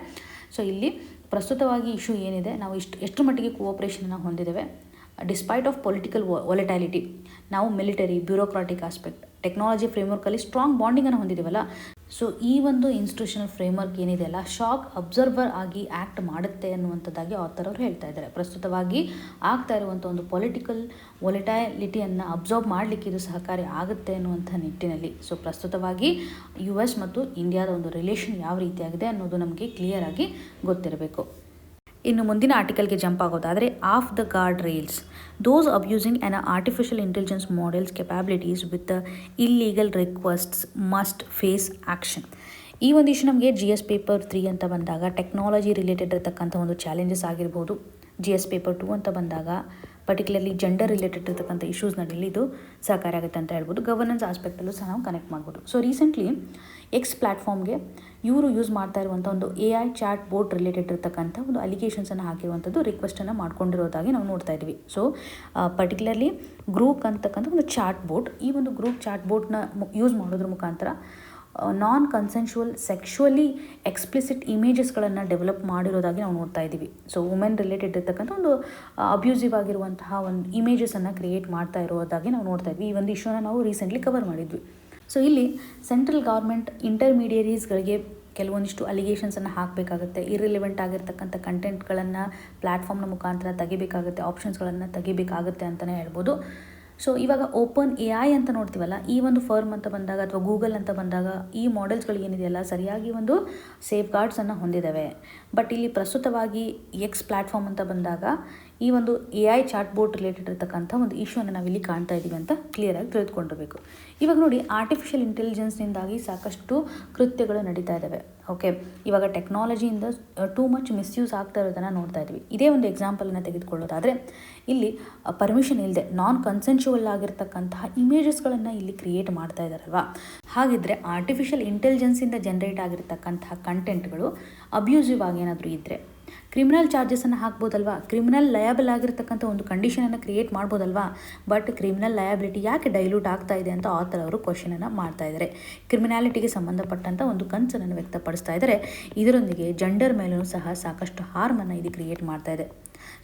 ಸೊ ಇಲ್ಲಿ ಪ್ರಸ್ತುತವಾಗಿ ಇಶ್ಯೂ ಏನಿದೆ, ನಾವು ಎಷ್ಟರ ಮಟ್ಟಿಗೆ ಕೋಆಪ್ರೇಷನನ್ನು ಹೊಂದಿದ್ದೇವೆ ಡಿಸ್ಪೈಟ್ ಆಫ್ ಪೊಲಿಟಿಕಲ್ ವಾಲಟೈಲಿಟಿ. ನಾವು ಮಿಲಿಟರಿ, ಬ್ಯೂರೋಕ್ರಾಟಿಕ್ ಆಸ್ಪೆಕ್ಟ್, ಟೆಕ್ನಾಲಜಿ ಫ್ರೇಮ್ವರ್ಕಲ್ಲಿ ಸ್ಟ್ರಾಂಗ್ ಬಾಂಡಿಂಗನ್ನು ಹೊಂದಿದ್ದೀವಲ್ಲ. ಸೊ ಈ ಒಂದು ಇನ್ಸ್ಟಿಟ್ಯೂಷನಲ್ ಫ್ರೇಮ್ವರ್ಕ್ ಏನಿದೆಯಲ್ಲ, ಶಾಕ್ ಅಬ್ಸರ್ವರ್ ಆಗಿ ಆ್ಯಕ್ಟ್ ಮಾಡುತ್ತೆ ಅನ್ನುವಂಥದ್ದಾಗಿ ಆಥರ್ ಅವರು ಹೇಳ್ತಾ ಇದ್ದಾರೆ. ಪ್ರಸ್ತುತವಾಗಿ ಆಗ್ತಾ ಇರುವಂಥ ಒಂದು ಪೊಲಿಟಿಕಲ್ ವಾಲಟೈಲಿಟಿಯನ್ನು ಅಬ್ಸರ್ವ್ ಮಾಡಲಿಕ್ಕೆ ಇದು ಸಹಕಾರಿ ಆಗುತ್ತೆ ಅನ್ನುವಂಥ ನಿಟ್ಟಿನಲ್ಲಿ. ಸೊ ಪ್ರಸ್ತುತವಾಗಿ US ಮತ್ತು ಇಂಡಿಯಾದ ಒಂದು ರಿಲೇಷನ್ ಯಾವ ರೀತಿಯಾಗಿದೆ ಅನ್ನೋದು ನಮಗೆ ಕ್ಲಿಯರ್ ಆಗಿ ಗೊತ್ತಿರಬೇಕು. ಇನ್ನು ಮುಂದಿನ ಆರ್ಟಿಕಲ್ಗೆ ಜಂಪ್ ಆಗೋದಾದರೆ, off the guardrails, those abusing on artificial intelligence models capabilities with illegal requests must face action. ಈ ಒಂದು ಇಶ್ಯೂ ನಮಗೆ GS ಪೇಪರ್ 3 ಅಂತ ಬಂದಾಗ ಟೆಕ್ನಾಲಜಿ ರಿಲೇಟೆಡ್ ಇರತಕ್ಕಂಥ ಒಂದು ಚಾಲೆಂಜಸ್ ಆಗಿರ್ಬೋದು. GS ಪೇಪರ್ 2 ಅಂತ ಬಂದಾಗ ಪರ್ಟಿಕ್ಯುಲರ್ಲಿ ಜೆಂಡರ್ ರಿಲೇಟೆಡ್ ಇರತಕ್ಕಂಥ ಇಶ್ಯೂಸ್ ನಡೀಲಿ ಇದು ಸಹಕಾರಿ ಆಗುತ್ತೆ ಅಂತ ಹೇಳ್ಬೋದು. ಗವರ್ನೆನ್ಸ್ ಆಸ್ಪೆಕ್ಟಲ್ಲೂ ಸಹ ನಾವು ಕನೆಕ್ಟ್ ಮಾಡ್ಬೋದು. ಸೊ ರೀಸೆಂಟ್ಲಿ ಎಕ್ಸ್ ಪ್ಲ್ಯಾಟ್ಫಾರ್ಮ್ಗೆ ಇವರು ಯೂಸ್ ಮಾಡ್ತಾ ಇರುವಂಥ ಒಂದು AI ಚಾಟ್ ಬೋಟ್ ರಿಲೇಟೆಡ್ ಇರತಕ್ಕಂಥ ಒಂದು ಅಲಿಗೇಷನ್ಸನ್ನು ಹಾಕಿರುವಂಥದ್ದು ರಿಕ್ವೆಸ್ಟನ್ನು ಮಾಡ್ಕೊಂಡಿರೋದಾಗಿ ನಾವು ನೋಡ್ತಾ ಇದ್ವಿ. ಸೊ ಪರ್ಟಿಕ್ಯುಲರ್ಲಿ ಗ್ರೂಪ್ ಅಂತಕ್ಕಂಥ ಒಂದು ಚಾಟ್ ಬೋಟ್, ಈ ಒಂದು ಗ್ರೂಪ್ ಚಾಟ್ ಬೋಟ್ನ ಯೂಸ್ ಮಾಡೋದ್ರ ಮುಖಾಂತರ ನಾನ್ ಕನ್ಸೆನ್ಶುವಲ್ ಸೆಕ್ಷುವಲಿ ಎಕ್ಸ್ಪ್ಲಿಸಿಟ್ ಇಮೇಜಸ್ಗಳನ್ನು ಡೆವಲಪ್ ಮಾಡಿರೋದಾಗಿ ನಾವು ನೋಡ್ತಾ ಇದ್ದೀವಿ. ಸೊ ವುಮೆನ್ ರಿಲೇಟೆಡ್ ಇರ್ತಕ್ಕಂಥ ಒಂದು ಅಬ್ಯೂಸಿವ್ ಆಗಿರುವಂತಹ ಒಂದು ಇಮೇಜಸನ್ನು ಕ್ರಿಯೇಟ್ ಮಾಡ್ತಾ ಇರೋದಾಗಿ ನಾವು ನೋಡ್ತಾ ಇದ್ವಿ. ಈ ಒಂದು ಇಶ್ಯೂನ ನಾವು ರೀಸೆಂಟ್ಲಿ ಕವರ್ ಮಾಡಿದ್ವಿ. ಸೊ ಇಲ್ಲಿ ಸೆಂಟ್ರಲ್ ಗೌರ್ಮೆಂಟ್ ಇಂಟರ್ಮೀಡಿಯರೀಸ್ಗಳಿಗೆ ಕೆಲವೊಂದಿಷ್ಟು ಅಲಿಗೇಷನ್ಸನ್ನು ಹಾಕಬೇಕಾಗುತ್ತೆ. ಇರ್ರಿಲೆವೆಂಟ್ ಆಗಿರ್ತಕ್ಕಂಥ ಕಂಟೆಂಟ್ಗಳನ್ನು ಪ್ಲ್ಯಾಟ್ಫಾರ್ಮ್ನ ಮುಖಾಂತರ ತೆಗಿಬೇಕಾಗುತ್ತೆ, ಆಪ್ಷನ್ಸ್ಗಳನ್ನು ತೆಗಿಬೇಕಾಗುತ್ತೆ ಅಂತಲೇ ಹೇಳ್ಬೋದು. ಸೊ ಇವಾಗ ಓಪನ್ AI ಅಂತ ನೋಡ್ತೀವಲ್ಲ, ಈ ಒಂದು ಫರ್ಮ್ ಅಂತ ಬಂದಾಗ ಅಥವಾ ಗೂಗಲ್ ಅಂತ ಬಂದಾಗ ಈ ಮಾಡೆಲ್ಸ್ಗಳು ಏನಿದೆಯಲ್ಲ ಸರಿಯಾಗಿ ಒಂದು ಸೇಫ್ ಗಾರ್ಡ್ಸನ್ನು ಹೊಂದಿದ್ದಾವೆ. ಬಟ್ ಇಲ್ಲಿ ಪ್ರಸ್ತುತವಾಗಿ ಎಕ್ಸ್ ಪ್ಲ್ಯಾಟ್ಫಾರ್ಮ್ ಅಂತ ಬಂದಾಗ ಈ ಒಂದು AI ಚಾಟ್ ಬೋಟ್ ರಿಲೇಟೆಡ್ ಇರತಕ್ಕಂಥ ಒಂದು ಇಶ್ಯೂನ ನಾವಿಲ್ಲಿ ಕಾಣ್ತಾ ಇದ್ದೀವಿ ಅಂತ ಕ್ಲಿಯರಾಗಿ ತಿಳಿದುಕೊಂಡಿರಬೇಕು. ಇವಾಗ ನೋಡಿ, ಆರ್ಟಿಫಿಷಿಯಲ್ ಇಂಟೆಲಿಜೆನ್ಸ್ನಿಂದಾಗಿ ಸಾಕಷ್ಟು ಕೃತ್ಯಗಳು ನಡೀತಾ ಇದ್ದಾವೆ. ಓಕೆ, ಇವಾಗ ಟೆಕ್ನಾಲಜಿಯಿಂದ ಟೂ ಮಚ್ ಮಿಸ್ಯೂಸ್ ಆಗ್ತಾ ಇರೋದನ್ನು ನೋಡ್ತಾ ಇದ್ವಿ. ಇದೇ ಒಂದು ಎಕ್ಸಾಂಪಲನ್ನು ತೆಗೆದುಕೊಳ್ಳೋದಾದರೆ, ಇಲ್ಲಿ ಪರ್ಮಿಷನ್ ಇಲ್ಲದೆ ನಾನ್ ಕನ್ಸೆನ್ಶುವಲ್ ಆಗಿರ್ತಕ್ಕಂತಹ ಇಮೇಜಸ್ಗಳನ್ನು ಇಲ್ಲಿ ಕ್ರಿಯೇಟ್ ಮಾಡ್ತಾ ಇದ್ದಾರಲ್ವಾ. ಹಾಗಿದ್ರೆ ಆರ್ಟಿಫಿಷಿಯಲ್ ಇಂಟೆಲಿಜೆನ್ಸಿಂದ ಜನ್ರೇಟ್ ಆಗಿರ್ತಕ್ಕಂತಹ ಕಂಟೆಂಟ್ಗಳು ಅಬ್ಯೂಸಿವ್ ಆಗಿ ಏನಾದರೂ ಇದ್ದರೆ ಕ್ರಿಮಿನಲ್ ಚಾರ್ಜಸನ್ನು ಹಾಕ್ಬೋದಲ್ವಾ, ಕ್ರಿಮಿನಲ್ ಲಯಬಲ್ ಆಗಿರ್ತಕ್ಕಂಥ ಒಂದು ಕಂಡೀಷನನ್ನು ಕ್ರಿಯೇಟ್ ಮಾಡ್ಬೋದಲ್ವಾ. ಬಟ್ ಕ್ರಿಮಿನಲ್ ಲಯಬಿಲಿಟಿ ಯಾಕೆ ಡೈಲ್ಯೂಟ್ ಆಗ್ತಾ ಇದೆ ಅಂತ ಆಥರ್ ಅವರು ಕ್ವಶನನ್ನು ಮಾಡ್ತಾ ಇದ್ದಾರೆ. ಕ್ರಿಮಿನಾಲಿಟಿಗೆ ಸಂಬಂಧಪಟ್ಟಂಥ ಒಂದು ಕನ್ಸರ್ನನ್ನು ವ್ಯಕ್ತಪಡಿಸ್ತಾ ಇದ್ದಾರೆ. ಇದರೊಂದಿಗೆ ಜೆಂಡರ್ ಮೇಲೂ ಸಹ ಸಾಕಷ್ಟು ಹಾರ್ಮನ್ನು ಇದು ಕ್ರಿಯೇಟ್ ಮಾಡ್ತಾ ಇದೆ.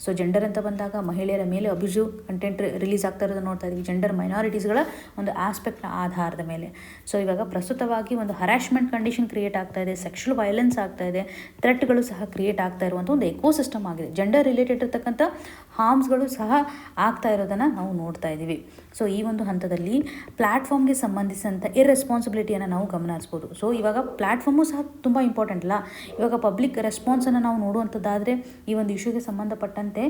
ಸೊ ಜೆಂಡರ್ ಅಂತ ಬಂದಾಗ ಮಹಿಳೆಯರ ಮೇಲೆ ಅಬ್ಯೂಸಿವ್ ಕಂಟೆಂಟ್ ರಿಲೀಸ್ ಆಗ್ತಾ ಇರೋದನ್ನು ನೋಡ್ತಾ ಇದ್ದೀವಿ, ಜೆಂಡರ್ ಮೈನಾರಿಟೀಸ್ಗಳ ಒಂದು ಆಸ್ಪೆಕ್ಟ್ನ ಆಧಾರದ ಮೇಲೆ. ಸೊ ಇವಾಗ ಪ್ರಸ್ತುತವಾಗಿ ಒಂದು ಹರಾಸ್ಮೆಂಟ್ ಕಂಡೀಷನ್ ಕ್ರಿಯೇಟ್ ಆಗ್ತಾ ಇದೆ, ಸೆಕ್ಷುವಲ್ ವೈಲೆನ್ಸ್ ಆಗ್ತಾ ಇದೆ, ಥ್ರೆಟ್ಗಳು ಸಹ ಕ್ರಿಯೇಟ್ ಆಗ್ತಾ ಇರುವಂಥ ಒಂದು ಎಕೋಸಿಸ್ಟಮ್ ಆಗಿದೆ. ಜೆಂಡರ್ ರಿಲೇಟೆಡ್ ಇರತಕ್ಕಂಥ ಹಾರ್ಮ್ಸ್ಗಳು ಸಹ ಆಗ್ತಾ ಇರೋದನ್ನು ನಾವು ನೋಡ್ತಾ ಇದ್ದೀವಿ. ಸೊ ಈ ಒಂದು ಹಂತದಲ್ಲಿ ಪ್ಲ್ಯಾಟ್ಫಾರ್ಮ್ಗೆ ಸಂಬಂಧಿಸಿದಂಥ ಇರ್ರೆಸ್ಪಾನ್ಸಿಬಿಲಿಟಿಯನ್ನು ನಾವು ಗಮನ ಹರಿಸ್ಬೋದು. ಸೊ ಇವಾಗ ಪ್ಲ್ಯಾಟ್ಫಾರ್ಮು ಸಹ ತುಂಬ ಇಂಪಾರ್ಟೆಂಟ್ ಅಲ್ಲ. ಇವಾಗ ಪಬ್ಲಿಕ್ ರೆಸ್ಪಾನ್ಸನ್ನು ನಾವು ನೋಡುವಂಥದ್ದಾದರೆ ಈ ಒಂದು ಇಶ್ಯೂಗೆ ಸಂಬಂಧಪಟ್ಟಂತೆ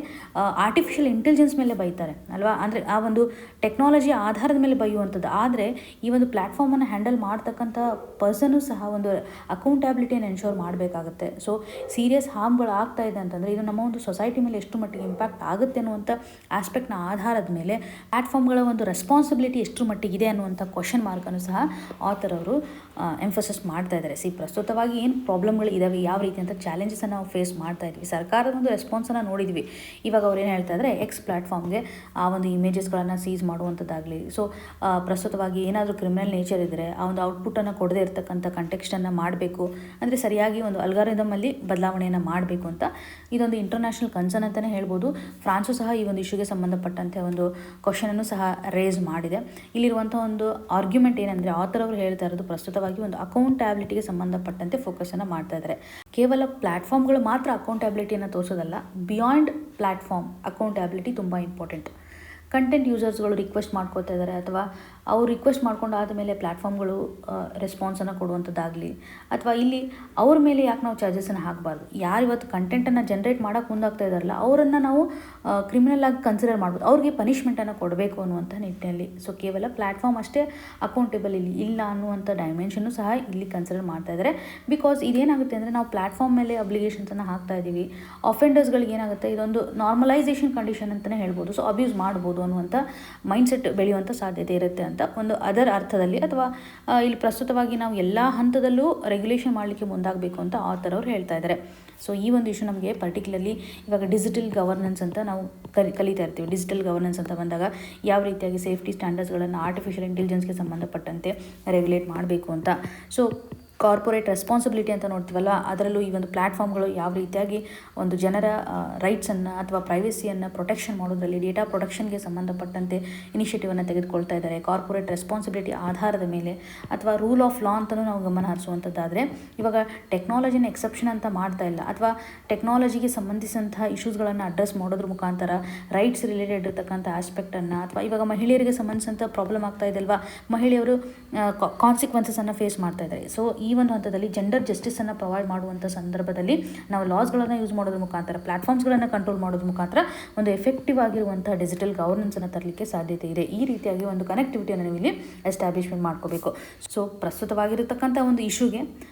ಆರ್ಟಿಫಿಷಿಯಲ್ ಇಂಟೆಲಿಜೆನ್ಸ್ ಮೇಲೆ ಬೈತಾರೆ ಅಲ್ವಾ, ಅಂದರೆ ಆ ಒಂದು ಟೆಕ್ನಾಲಜಿ ಆಧಾರದ ಮೇಲೆ ಬೈಯುವಂಥದ್ದು. ಆದರೆ ಈ ಒಂದು ಪ್ಲ್ಯಾಟ್ಫಾರ್ಮನ್ನು ಹ್ಯಾಂಡಲ್ ಮಾಡ್ತಕ್ಕಂಥ ಪರ್ಸನ್ನು ಸಹ ಒಂದು ಅಕೌಂಟಬಿಲಿಟಿಯನ್ನು ಎನ್ಶೋರ್ ಮಾಡಬೇಕಾಗುತ್ತೆ. ಸೊ ಸೀರಿಯಸ್ ಹಾರ್ಮ್ಗಳು ಆಗ್ತಾ ಇದೆ ಅಂತಂದರೆ ಇದು ನಮ್ಮ ಒಂದು ಸೊಸೈಟಿ ಮೇಲೆ ಎಷ್ಟು ಮಟ್ಟಿಗೆ ಇಂಪ್ಯಾಕ್ಟ್ ಆಗುತ್ತೆ ಅನ್ನುವಂಥ ಆಸ್ಪೆಕ್ಟ್ನ ಆಧಾರದ ಮೇಲೆ ಪ್ಲ್ಯಾಟ್ಫಾರ್ಮ್ಗಳ ಒಂದು ರೆಸ್ಪಾನ್ಸಿಬಿಲಿಟಿ ಎಷ್ಟು ಮಟ್ಟಿಗಿದೆ ಅನ್ನುವಂಥ ಕ್ವಶನ್ ಮಾರ್ಕನ್ನು ಸಹ ಆಥರ್ ಅವರು ಎಂಫೋಸಿಸ್ ಮಾಡ್ತಾ ಇದ್ದಾರೆ. ಪ್ರಸ್ತುತವಾಗಿ ಏನು ಪ್ರಾಬ್ಲಮ್ಗಳು ಇದ್ದಾವೆ, ಯಾವ ರೀತಿ ಅಂತ ಚಾಲೆಂಜಸನ್ನು ನಾವು ಫೇಸ್ ಮಾಡ್ತಾ ಇದ್ವಿ, ಸರ್ಕಾರದ ಒಂದು ರೆಸ್ಪಾನ್ಸನ್ನು ನೋಡಿದ್ವಿ. ಇವಾಗ ಅವ್ರು ಏನು ಹೇಳ್ತಾ ಇದ್ದಾರೆ, ಎಕ್ಸ್ ಪ್ಲ್ಯಾಟ್ಫಾರ್ಮ್ಗೆ ಆ ಒಂದು ಇಮೇಜಸ್ಗಳನ್ನು ಸೀಸ್ ಮಾಡುವಂಥದ್ದಾಗಲಿ, ಸೊ ಪ್ರಸ್ತುತವಾಗಿ ಏನಾದರೂ ಕ್ರಿಮಿನಲ್ ನೇಚರ್ ಇದ್ದರೆ ಆ ಒಂದು ಔಟ್ಪುಟ್ಟನ್ನು ಕೊಡದೇ ಇರತಕ್ಕಂಥ ಕಂಟೆಕ್ಸ್ಟನ್ನು ಮಾಡಬೇಕು, ಅಂದರೆ ಸರಿಯಾಗಿ ಒಂದು ಅಲ್ಗಾರಿದಮಲ್ಲಿ ಬದಲಾವಣೆಯನ್ನು ಮಾಡಬೇಕು ಅಂತ ಇದೊಂದು ಇಂಟರ್ನ್ಯಾಷನಲ್ ಕನ್ಸರ್ನ್ ಅಂತಲೇ ಹೇಳ್ಬೋದು. ಫ್ರಾನ್ಸು ಸಹ ಈ ಒಂದು ಇಶ್ಯೂಗೆ ಸಂಬಂಧಪಟ್ಟಂತೆ ಒಂದು ಕ್ವಶನನ್ನು ಸಹ ರೇಸ್ ಮಾಡಿದೆ. ಇಲ್ಲಿರುವಂಥ ಒಂದು ಆರ್ಗ್ಯುಮೆಂಟ್ ಏನಂದರೆ ಆಥರ್ ಅವರು ಹೇಳ್ತಾ ಇರೋದು ಪ್ರಸ್ತುತವಾಗಿ ಒಂದು ಅಕೌಂಟಬಿಲಿಟಿಗೆ ಸಂಬಂಧಪಟ್ಟಂತೆ ಫೋಕಸನ್ನು ಮಾಡ್ತಾ ಇದ್ದಾರೆ. ಕೇವಲ ಪ್ಲ್ಯಾಟ್ಫಾರ್ಮ್ಗಳು ಮಾತ್ರ ಅಕೌಂಟಬಿಲಿಟಿಯನ್ನು ತೋರಿಸೋದಲ್ಲ, ಬಿಯಾಂಡ್ ಪ್ಲ್ಯಾಟ್ಫಾರ್ಮ್ ಅಕೌಂಟಬಿಲಿಟಿ ತುಂಬ ಇಂಪಾರ್ಟೆಂಟ್. ಕಂಟೆಂಟ್ ಯೂಸರ್ಸ್ಗಳು ರಿಕ್ವೆಸ್ಟ್ ಮಾಡ್ಕೋತಾ ಇದ್ದಾರೆ ಅಥವಾ ಅವ್ರು ರಿಕ್ವೆಸ್ಟ್ ಮಾಡ್ಕೊಂಡು ಆದಮೇಲೆ ಪ್ಲ್ಯಾಟ್ಫಾರ್ಮ್ಗಳು ರೆಸ್ಪಾನ್ಸನ್ನು ಕೊಡುವಂಥದ್ದಾಗಲಿ, ಅಥವಾ ಇಲ್ಲಿ ಅವ್ರ ಮೇಲೆ ಯಾಕೆ ನಾವು ಚಾರ್ಜಸನ್ನು ಹಾಕಬಾರ್ದು. ಯಾರು ಇವತ್ತು ಕಂಟೆಂಟನ್ನು ಜನ್ರೇಟ್ ಮಾಡೋಕ್ಕೆ ಮುಂದಾಗ್ತಾ ಇದ್ದಾರಲ್ಲ ಅವರನ್ನು ನಾವು ಕ್ರಿಮಿನಲ್ ಆಗಿ ಕನ್ಸಿಡರ್ ಮಾಡ್ಬೋದು, ಅವ್ರಿಗೆ ಪನಿಷ್ಮೆಂಟನ್ನು ಕೊಡಬೇಕು ಅನ್ನುವಂಥ ನಿಟ್ಟಿನಲ್ಲಿ. ಸೊ ಕೇವಲ ಪ್ಲ್ಯಾಟ್ಫಾರ್ಮ್ ಅಷ್ಟೇ ಅಕೌಂಟೇಬಲ್ ಇಲ್ಲ ಅನ್ನುವಂಥ ಡೈಮೆನ್ಷನ್ನು ಸಹ ಇಲ್ಲಿ ಕನ್ಸಿಡರ್ ಮಾಡ್ತಾ ಇದ್ದಾರೆ. ಬಿಕಾಸ್ ಇದೇನಾಗುತ್ತೆ ಅಂದರೆ ನಾವು ಪ್ಲ್ಯಾಟ್ಫಾರ್ಮ್ ಮೇಲೆ ಅಬ್ಲಿಗೇಷನ್ಸನ್ನು ಹಾಕ್ತಾ ಇದ್ದೀವಿ, ಅಫೆಂಡರ್ಸ್ಗಳಿಗೆ ಏನಾಗುತ್ತೆ ಇದೊಂದು ನಾರ್ಮಲೈಸೇಷನ್ ಕಂಡೀಷನ್ ಅಂತಲೇ ಹೇಳ್ಬೋದು. ಸೊ ಅಬ್ಯೂಸ್ ಮಾಡ್ಬೋದು ಅನ್ನುವಂಥ ಮೈಂಡ್ಸೆಟ್ ಬೆಳೆಯುವಂಥ ಸಾಧ್ಯತೆ ಇರುತ್ತೆ ಅಂತ ಒಂದು ಅದರ ಅರ್ಥದಲ್ಲಿ, ಅಥವಾ ಇಲ್ಲಿ ಪ್ರಸ್ತುತವಾಗಿ ನಾವು ಎಲ್ಲ ಹಂತದಲ್ಲೂ ರೆಗ್ಯುಲೇಷನ್ ಮಾಡಲಿಕ್ಕೆ ಮುಂದಾಗಬೇಕು ಅಂತ ಆಥರ್ ಅವರು ಹೇಳ್ತಾ ಇದ್ದಾರೆ. ಸೊ ಈ ಒಂದು ಇಶ್ಯೂ ನಮಗೆ ಪರ್ಟಿಕ್ಯುಲರ್ಲಿ ಇವಾಗ ಡಿಜಿಟಲ್ ಗವರ್ನೆನ್ಸ್ ಅಂತ ನಾವು ಕಲಿತಾ ಇರ್ತೀವಿ. ಡಿಜಿಟಲ್ ಗವರ್ನೆನ್ಸ್ ಅಂತ ಬಂದಾಗ ಯಾವ ರೀತಿಯಾಗಿ ಸೇಫ್ಟಿ ಸ್ಟ್ಯಾಂಡರ್ಡ್ಸ್ಗಳನ್ನು ಆರ್ಟಿಫಿಷಿಯಲ್ ಇಂಟೆಲಿಜೆನ್ಸ್ಗೆ ಸಂಬಂಧಪಟ್ಟಂತೆ ರೆಗ್ಯುಲೇಟ್ ಮಾಡಬೇಕು ಅಂತ. ಸೊ ಕಾರ್ಪೊರೇಟ್ ರೆಸ್ಪಾನ್ಸಿಬಿಲಿಟಿ ಅಂತ ನೋಡ್ತೀವಲ್ಲ, ಅದರಲ್ಲೂ ಈ ಒಂದು ಪ್ಲ್ಯಾಟ್ಫಾರ್ಮ್ಗಳು ಯಾವ ರೀತಿಯಾಗಿ ಒಂದು ಜನರ ರೈಟ್ಸನ್ನು ಅಥವಾ ಪ್ರೈವಸಿಯನ್ನು ಪ್ರೊಟೆಕ್ಷನ್ ಮಾಡೋದ್ರಲ್ಲಿ ಡೇಟಾ ಪ್ರೊಟೆಕ್ಷನ್ಗೆ ಸಂಬಂಧಪಟ್ಟಂತೆ ಇನಿಷಿಯೇಟಿವನ್ನು ತೆಗೆದುಕೊಳ್ತಾ ಇದ್ದಾರೆ. ಕಾರ್ಪೊರೇಟ್ ರೆಸ್ಪಾನ್ಸಿಬಿಲಿಟಿ ಆಧಾರದ ಮೇಲೆ ಅಥವಾ ರೂಲ್ ಆಫ್ ಲಾ ಅಂತಲೂ ನಾವು ಗಮನ ಹರಿಸುವಂಥದ್ದಾದರೆ, ಇವಾಗ ಟೆಕ್ನಾಲಜಿನ ಎಕ್ಸೆಪ್ಷನ್ ಅಂತ ಮಾಡ್ತಾ ಇಲ್ಲ, ಅಥವಾ ಟೆಕ್ನಾಲಜಿಗೆ ಸಂಬಂಧಿಸಿದಂತಹ ಇಶ್ಯೂಸ್ಗಳನ್ನು ಅಡ್ರೆಸ್ ಮಾಡೋದ್ರ ಮುಖಾಂತರ ರೈಟ್ಸ್ ರಿಲೇಟೆಡ್ ಇರತಕ್ಕಂಥ ಆಸ್ಪೆಕ್ಟನ್ನು, ಅಥವಾ ಇವಾಗ ಮಹಿಳೆಯರಿಗೆ ಸಂಬಂಧಿಸಿದಂಥ ಪ್ರಾಬ್ಲಮ್ ಆಗ್ತಾ ಇದೆ ಅಲ್ವಾ, ಮಹಿಳೆಯರು ಕಾನ್ಸಿಕ್ವೆನ್ಸಸನ್ನು ಫೇಸ್ ಮಾಡ್ತಾ ಇದ್ದಾರೆ. ಸೊ ಈ ಒಂದು ಹಂತದಲ್ಲಿ ಜೆಂಡರ್ ಜಸ್ಟಿಸನ್ನು ಪ್ರೊವೈಡ್ ಮಾಡುವಂಥ ಸಂದರ್ಭದಲ್ಲಿ ನಾವು ಲಾಸ್ಗಳನ್ನು ಯೂಸ್ ಮಾಡೋದ್ರ ಮುಖಾಂತರ, ಪ್ಲ್ಯಾಟ್ಫಾರ್ಮ್ಸ್ಗಳನ್ನು ಕಂಟ್ರೋಲ್ ಮಾಡೋದ್ರ ಮುಖಾಂತರ ಒಂದು ಎಫೆಕ್ಟಿವ್ ಆಗಿರುವಂಥ ಡಿಜಿಟಲ್ ಗವರ್ನೆನ್ಸನ್ನು ತರಲಿಕ್ಕೆ ಸಾಧ್ಯತೆ ಇದೆ. ಈ ರೀತಿಯಾಗಿ ಒಂದು ಕನೆಕ್ಟಿವಿಟಿಯನ್ನು ನೀವು ಇಲ್ಲಿ ಎಸ್ಟಾಬ್ಲಿಷ್ಮೆಂಟ್ ಮಾಡ್ಕೋಬೇಕು. ಸೊ ಪ್ರಸ್ತುತವಾಗಿರತಕ್ಕಂಥ ಒಂದು ಇಶ್ಯೂಗೆ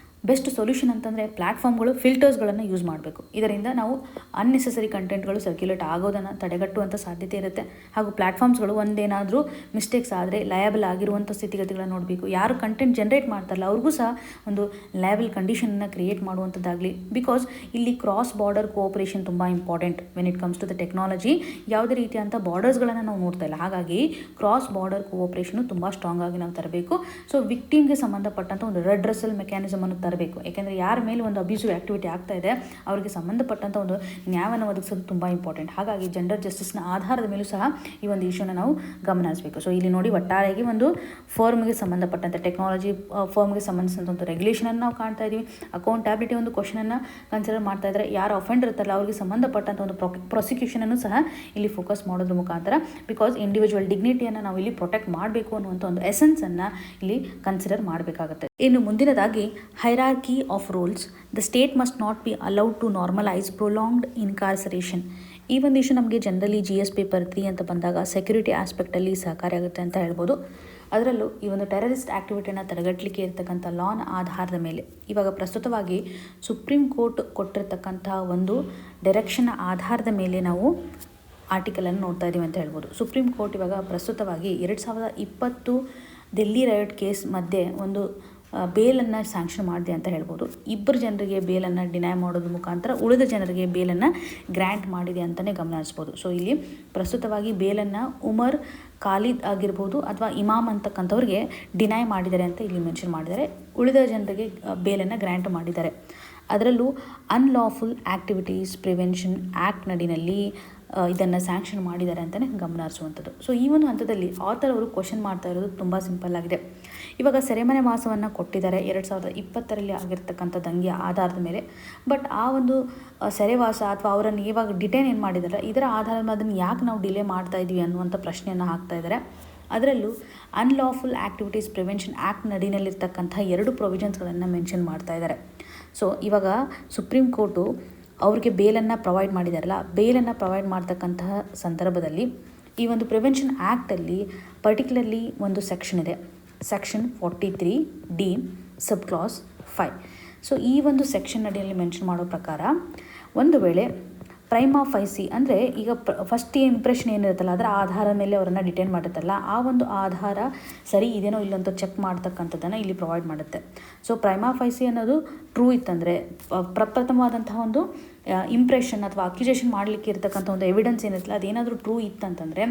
ಬೆಸ್ಟ್ ಸೊಲ್ಯೂಷನ್ ಅಂತಂದರೆ ಪ್ಲ್ಯಾಟ್ಫಾರ್ಮ್ಗಳು ಫಿಲ್ಟರ್ಸ್ಗಳನ್ನು ಯೂಸ್ ಮಾಡಬೇಕು. ಇದರಿಂದ ನಾವು ಅನ್ನೆಸೆಸರಿ ಕಂಟೆಂಟ್ಗಳು ಸರ್ಕ್ಯುಲೇಟ್ ಆಗೋದನ್ನು ತಡೆಗಟ್ಟುವಂಥ ಸಾಧ್ಯತೆ ಇರುತ್ತೆ. ಹಾಗೂ ಪ್ಲ್ಯಾಟ್ಫಾರ್ಮ್ಸ್ಗಳು ಒಂದೇನಾದರೂ ಮಿಸ್ಟೇಕ್ಸ್ ಆದರೆ ಲಯಬಲ್ ಆಗಿರುವಂಥ ಸ್ಥಿತಿಗತಿಗಳನ್ನು ನೋಡಬೇಕು. ಯಾರು ಕಂಟೆಂಟ್ ಜನ್ರೇಟ್ ಮಾಡ್ತಾರಲ್ಲ ಅವ್ರಿಗೂ ಸಹ ಒಂದು ಲಯಬಲ್ ಕಂಡೀಷನನ್ನು ಕ್ರಿಯೇಟ್ ಮಾಡುವಂಥದ್ದಾಗಲಿ. ಬಿಕಾಸ್ ಇಲ್ಲಿ ಕ್ರಾಸ್ ಬಾರ್ಡರ್ ಕೋಆಪರೇಷನ್ ತುಂಬ important when it comes to the technology. ಯಾವುದೇ ರೀತಿಯಂಥ ಬಾರ್ಡರ್ಸ್ಗಳನ್ನು ನಾವು ನೋಡ್ತಾ ಇಲ್ಲ, ಹಾಗಾಗಿ ಕ್ರಾಸ್ ಬಾರ್ಡರ್ ಕೋಆಪರೇಷನು ತುಂಬ ಸ್ಟ್ರಾಂಗ್ ಆಗಿ ನಾವು ತರಬೇಕು. ಸೊ ವಿಕ್ಟಿಮ್ಗೆ ಸಂಬಂಧಪಟ್ಟಂಥ ಒಂದು ರೆಡ್ರೆಸಲ್ ಮೆಕ್ಯಾನಿಸಮನ್ನು ತರಬೇಕು. ಯಾಕೆಂದರೆ ಯಾರ ಮೇಲೆ ಒಂದು ಅಬ್ಯೂಸಿವ್ ಆ್ಯಕ್ಟಿವಿಟಿ ಆಗ್ತಾ ಇದೆ ಅವರಿಗೆ ಸಂಬಂಧಪಟ್ಟಂಥ ಒಂದು ನ್ಯಾಯವನ್ನು ಒದಗಿಸೋದು ತುಂಬ ಇಂಪಾರ್ಟೆಂಟ್. ಹಾಗಾಗಿ ಜೆಂಡರ್ ಜಸ್ಟಿಸ್ನ ಆಧಾರದ ಮೇಲೂ ಸಹ ಈ ಒಂದು ಇಶ್ಯೂನ ನಾವು ಗಮನಿಸಬೇಕು. ಸೊ ಇಲ್ಲಿ ನೋಡಿ, ಒಟ್ಟಾರೆಯಾಗಿ ಒಂದು ಫರ್ಮ್ಗೆ ಸಂಬಂಧಪಟ್ಟಂತೆ ಟೆಕ್ನಾಲಜಿ ಫರ್ಮ್ಗೆ ಸಂಬಂಧಿಸಿದಂಥ ಒಂದು ರೆಗ್ಯುಲೇಷನನ್ನು ನಾವು ಕಾಣ್ತಾ ಇದ್ದೀವಿ. ಅಕೌಂಟಬಿಲಿಟಿ ಒಂದು ಕ್ವಶನನ್ನು ಕನ್ಸಿಡರ್ ಮಾಡ್ತಾ ಇದ್ದಾರೆ. ಯಾರು ಅಫೆಂಡರ್ ಇರ್ತಾರಲ್ಲ ಅವ್ರಿಗೆ ಸಂಬಂಧಪಟ್ಟಂಥ ಒಂದು ಪ್ರಾಸಿಕ್ಯೂಷನನ್ನು ಸಹ ಇಲ್ಲಿ ಫೋಕಸ್ ಮಾಡೋದ್ರ ಮುಖಾಂತರ, ಬಿಕಾಸ್ ಇಂಡಿವಿಜುವಲ್ ಡಿಗ್ನಿಟಿಯನ್ನು ನಾವು ಇಲ್ಲಿ ಪ್ರೊಟೆಕ್ಟ್ ಮಾಡಬೇಕು ಅನ್ನುವಂಥ ಒಂದು ಎಸೆನ್ಸನ್ನು ಇಲ್ಲಿ ಕನ್ಸಿಡರ್ ಮಾಡಬೇಕಾಗುತ್ತೆ. ಇನ್ನು ಮುಂದಿನದಾಗಿ hierarchy of roles. The state must not be allowed to normalise prolonged incarceration. ಈ ಒಂದು ಇಶ್ಯೂ ನಮಗೆ ಜನರಲಿ GS ಪೇಪರ್ 3 ಅಂತ ಬಂದಾಗ ಸೆಕ್ಯೂರಿಟಿ ಆಸ್ಪೆಕ್ಟಲ್ಲಿ ಸಹಕಾರಿಯಾಗುತ್ತೆ ಅಂತ ಹೇಳ್ಬೋದು. ಅದರಲ್ಲೂ ಈ ಒಂದು ಟೆರರಿಸ್ಟ್ ಆ್ಯಕ್ಟಿವಿಟಿಯನ್ನು ತಡೆಗಟ್ಟಲಿಕ್ಕೆ ಇರತಕ್ಕಂಥ ಲಾನ ಆಧಾರದ ಮೇಲೆ ಇವಾಗ ಪ್ರಸ್ತುತವಾಗಿ ಸುಪ್ರೀಂ ಕೋರ್ಟ್ ಕೊಟ್ಟಿರ್ತಕ್ಕಂಥ ಒಂದು ಡೈರೆಕ್ಷನ್ ಆಧಾರದ ಮೇಲೆ ನಾವು ಆರ್ಟಿಕಲನ್ನು ನೋಡ್ತಾ ಇದ್ದೀವಿ ಅಂತ ಹೇಳ್ಬೋದು. ಸುಪ್ರೀಂ ಕೋರ್ಟ್ ಇವಾಗ ಪ್ರಸ್ತುತವಾಗಿ 2020 ಡೆಲ್ಲಿ ರೈಟ್ ಕೇಸ್ ಮಧ್ಯೆ ಒಂದು ಬೇಲನ್ನು ಸ್ಯಾಂಕ್ಷನ್ ಮಾಡಿದೆ ಅಂತ ಹೇಳ್ಬೋದು. 2 ಜನರಿಗೆ ಬೇಲನ್ನು ಡಿನೈ ಮಾಡೋದ್ರ ಮುಖಾಂತರ ಉಳಿದ ಜನರಿಗೆ ಬೇಲನ್ನು ಗ್ರ್ಯಾಂಟ್ ಮಾಡಿದೆ ಅಂತಲೇ ಗಮನಿಸ್ಬೋದು. ಸೊ ಇಲ್ಲಿ ಪ್ರಸ್ತುತವಾಗಿ ಬೇಲನ್ನು ಉಮರ್ ಖಾಲಿದ್ ಆಗಿರ್ಬೋದು ಅಥವಾ ಇಮಾಮ್ ಅಂತಕ್ಕಂಥವ್ರಿಗೆ ಡಿನೈ ಮಾಡಿದ್ದಾರೆ ಅಂತ ಇಲ್ಲಿ ಮೆನ್ಷನ್ ಮಾಡಿದ್ದಾರೆ. ಉಳಿದ ಜನರಿಗೆ ಬೇಲನ್ನು ಗ್ರ್ಯಾಂಟ್ ಮಾಡಿದ್ದಾರೆ. ಅದರಲ್ಲೂ ಅನ್ಲಾಫುಲ್ ಆ್ಯಕ್ಟಿವಿಟೀಸ್ ಪ್ರಿವೆನ್ಷನ್ ಆ್ಯಕ್ಟ್ ನಡಿನಲ್ಲಿ ಇದನ್ನು ಸ್ಯಾಂಕ್ಷನ್ ಮಾಡಿದ್ದಾರೆ ಅಂತಲೇ ಗಮನ ಹರಿಸುವಂಥದ್ದು. ಸೊ ಈ ಒಂದು ಹಂತದಲ್ಲಿ ಆಥರ್ ಅವರು ಕ್ವಶನ್ ಮಾಡ್ತಾ ಇರೋದು ತುಂಬ ಸಿಂಪಲ್ ಆಗಿದೆ. ಇವಾಗ ಸೆರೆಮನೆ ವಾಸವನ್ನು ಕೊಟ್ಟಿದ್ದಾರೆ 2020 ಆಗಿರ್ತಕ್ಕಂಥ ದಂಗೆಯ ಆಧಾರದ ಮೇಲೆ. ಬಟ್ ಆ ಒಂದು ಸೆರೆವಾಸ ಅಥವಾ ಅವರನ್ನು ಇವಾಗ ಡಿಟೈನ್ ಏನು ಮಾಡಿದ್ದಾರೆ, ಇದರ ಆಧಾರದ ಮೇಲೆ ಅದನ್ನು ಯಾಕೆ ನಾವು ಡಿಲೇ ಮಾಡ್ತಾ ಇದ್ವಿ ಅನ್ನುವಂಥ ಪ್ರಶ್ನೆಯನ್ನು ಹಾಕ್ತಾ ಇದ್ದಾರೆ. ಅದರಲ್ಲೂ ಅನ್ಲಾಫುಲ್ ಆ್ಯಕ್ಟಿವಿಟೀಸ್ ಪ್ರಿವೆನ್ಷನ್ ಆ್ಯಕ್ಟ್ ನಡಿನಲ್ಲಿರ್ತಕ್ಕಂಥ 2 ಪ್ರೊವಿಷನ್ಸ್ಗಳನ್ನು ಮೆನ್ಷನ್ ಮಾಡ್ತಾ ಇದ್ದಾರೆ. ಸೊ ಇವಾಗ ಸುಪ್ರೀಂ ಕೋರ್ಟು ಅವ್ರಿಗೆ ಬೇಲನ್ನು ಪ್ರೊವೈಡ್ ಮಾಡಿದಾರಲ್ಲ, ಬೇಲನ್ನು ಪ್ರೊವೈಡ್ ಮಾಡ್ತಕ್ಕಂತಹ ಸಂದರ್ಭದಲ್ಲಿ ಈ ಒಂದು ಪ್ರಿವೆನ್ಷನ್ ಆ್ಯಕ್ಟಲ್ಲಿ ಪರ್ಟಿಕ್ಯುಲರ್ಲಿ ಒಂದು ಸೆಕ್ಷನ್ ಇದೆ, ಸೆಕ್ಷನ್ 43D ಸಬ್ ಕ್ಲಾಸ್ 5. ಸೊ ಈ ಒಂದು ಸೆಕ್ಷನ್ ಅಡಿಯಲ್ಲಿ ಮೆನ್ಷನ್ ಮಾಡೋ ಪ್ರಕಾರ ಒಂದು ವೇಳೆ ಪ್ರೈಮಾ ಫೈಸಿ ಅಂದರೆ ಈಗ ಫಸ್ಟ್ ಇಂಪ್ರೆಷನ್ ಏನಿರುತ್ತಲ್ಲ ಅದರ ಆಧಾರದ ಮೇಲೆ ಅವರನ್ನು ಡಿಟೈನ್ ಮಾಡಿರುತ್ತಲ್ಲ, ಆ ಒಂದು ಆಧಾರ ಸರಿ ಇದೇನೋ ಇಲ್ಲಂತ ಚೆಕ್ ಮಾಡ್ತಕ್ಕಂಥದ್ದನ್ನು ಇಲ್ಲಿ ಪ್ರೊವೈಡ್ ಮಾಡುತ್ತೆ. ಸೊ ಪ್ರೈಮಾ ಫೈಸಿ ಅನ್ನೋದು ಟ್ರೂ ಇತ್ತಂದರೆ, ಪ್ರಪ್ರಥಮವಾದಂತಹ ಒಂದು ಇಂಪ್ರೆಷನ್ ಅಥವಾ ಅಕ್ಯುಜೇಷನ್ ಮಾಡಲಿಕ್ಕೆ ಇರ್ತಕ್ಕಂಥ ಒಂದು ಎವಿಡೆನ್ಸ್ ಏನಿರುತ್ತಲ್ಲ ಅದೇನಾದರೂ ಟ್ರೂ ಇತ್ತಂತಂದರೆ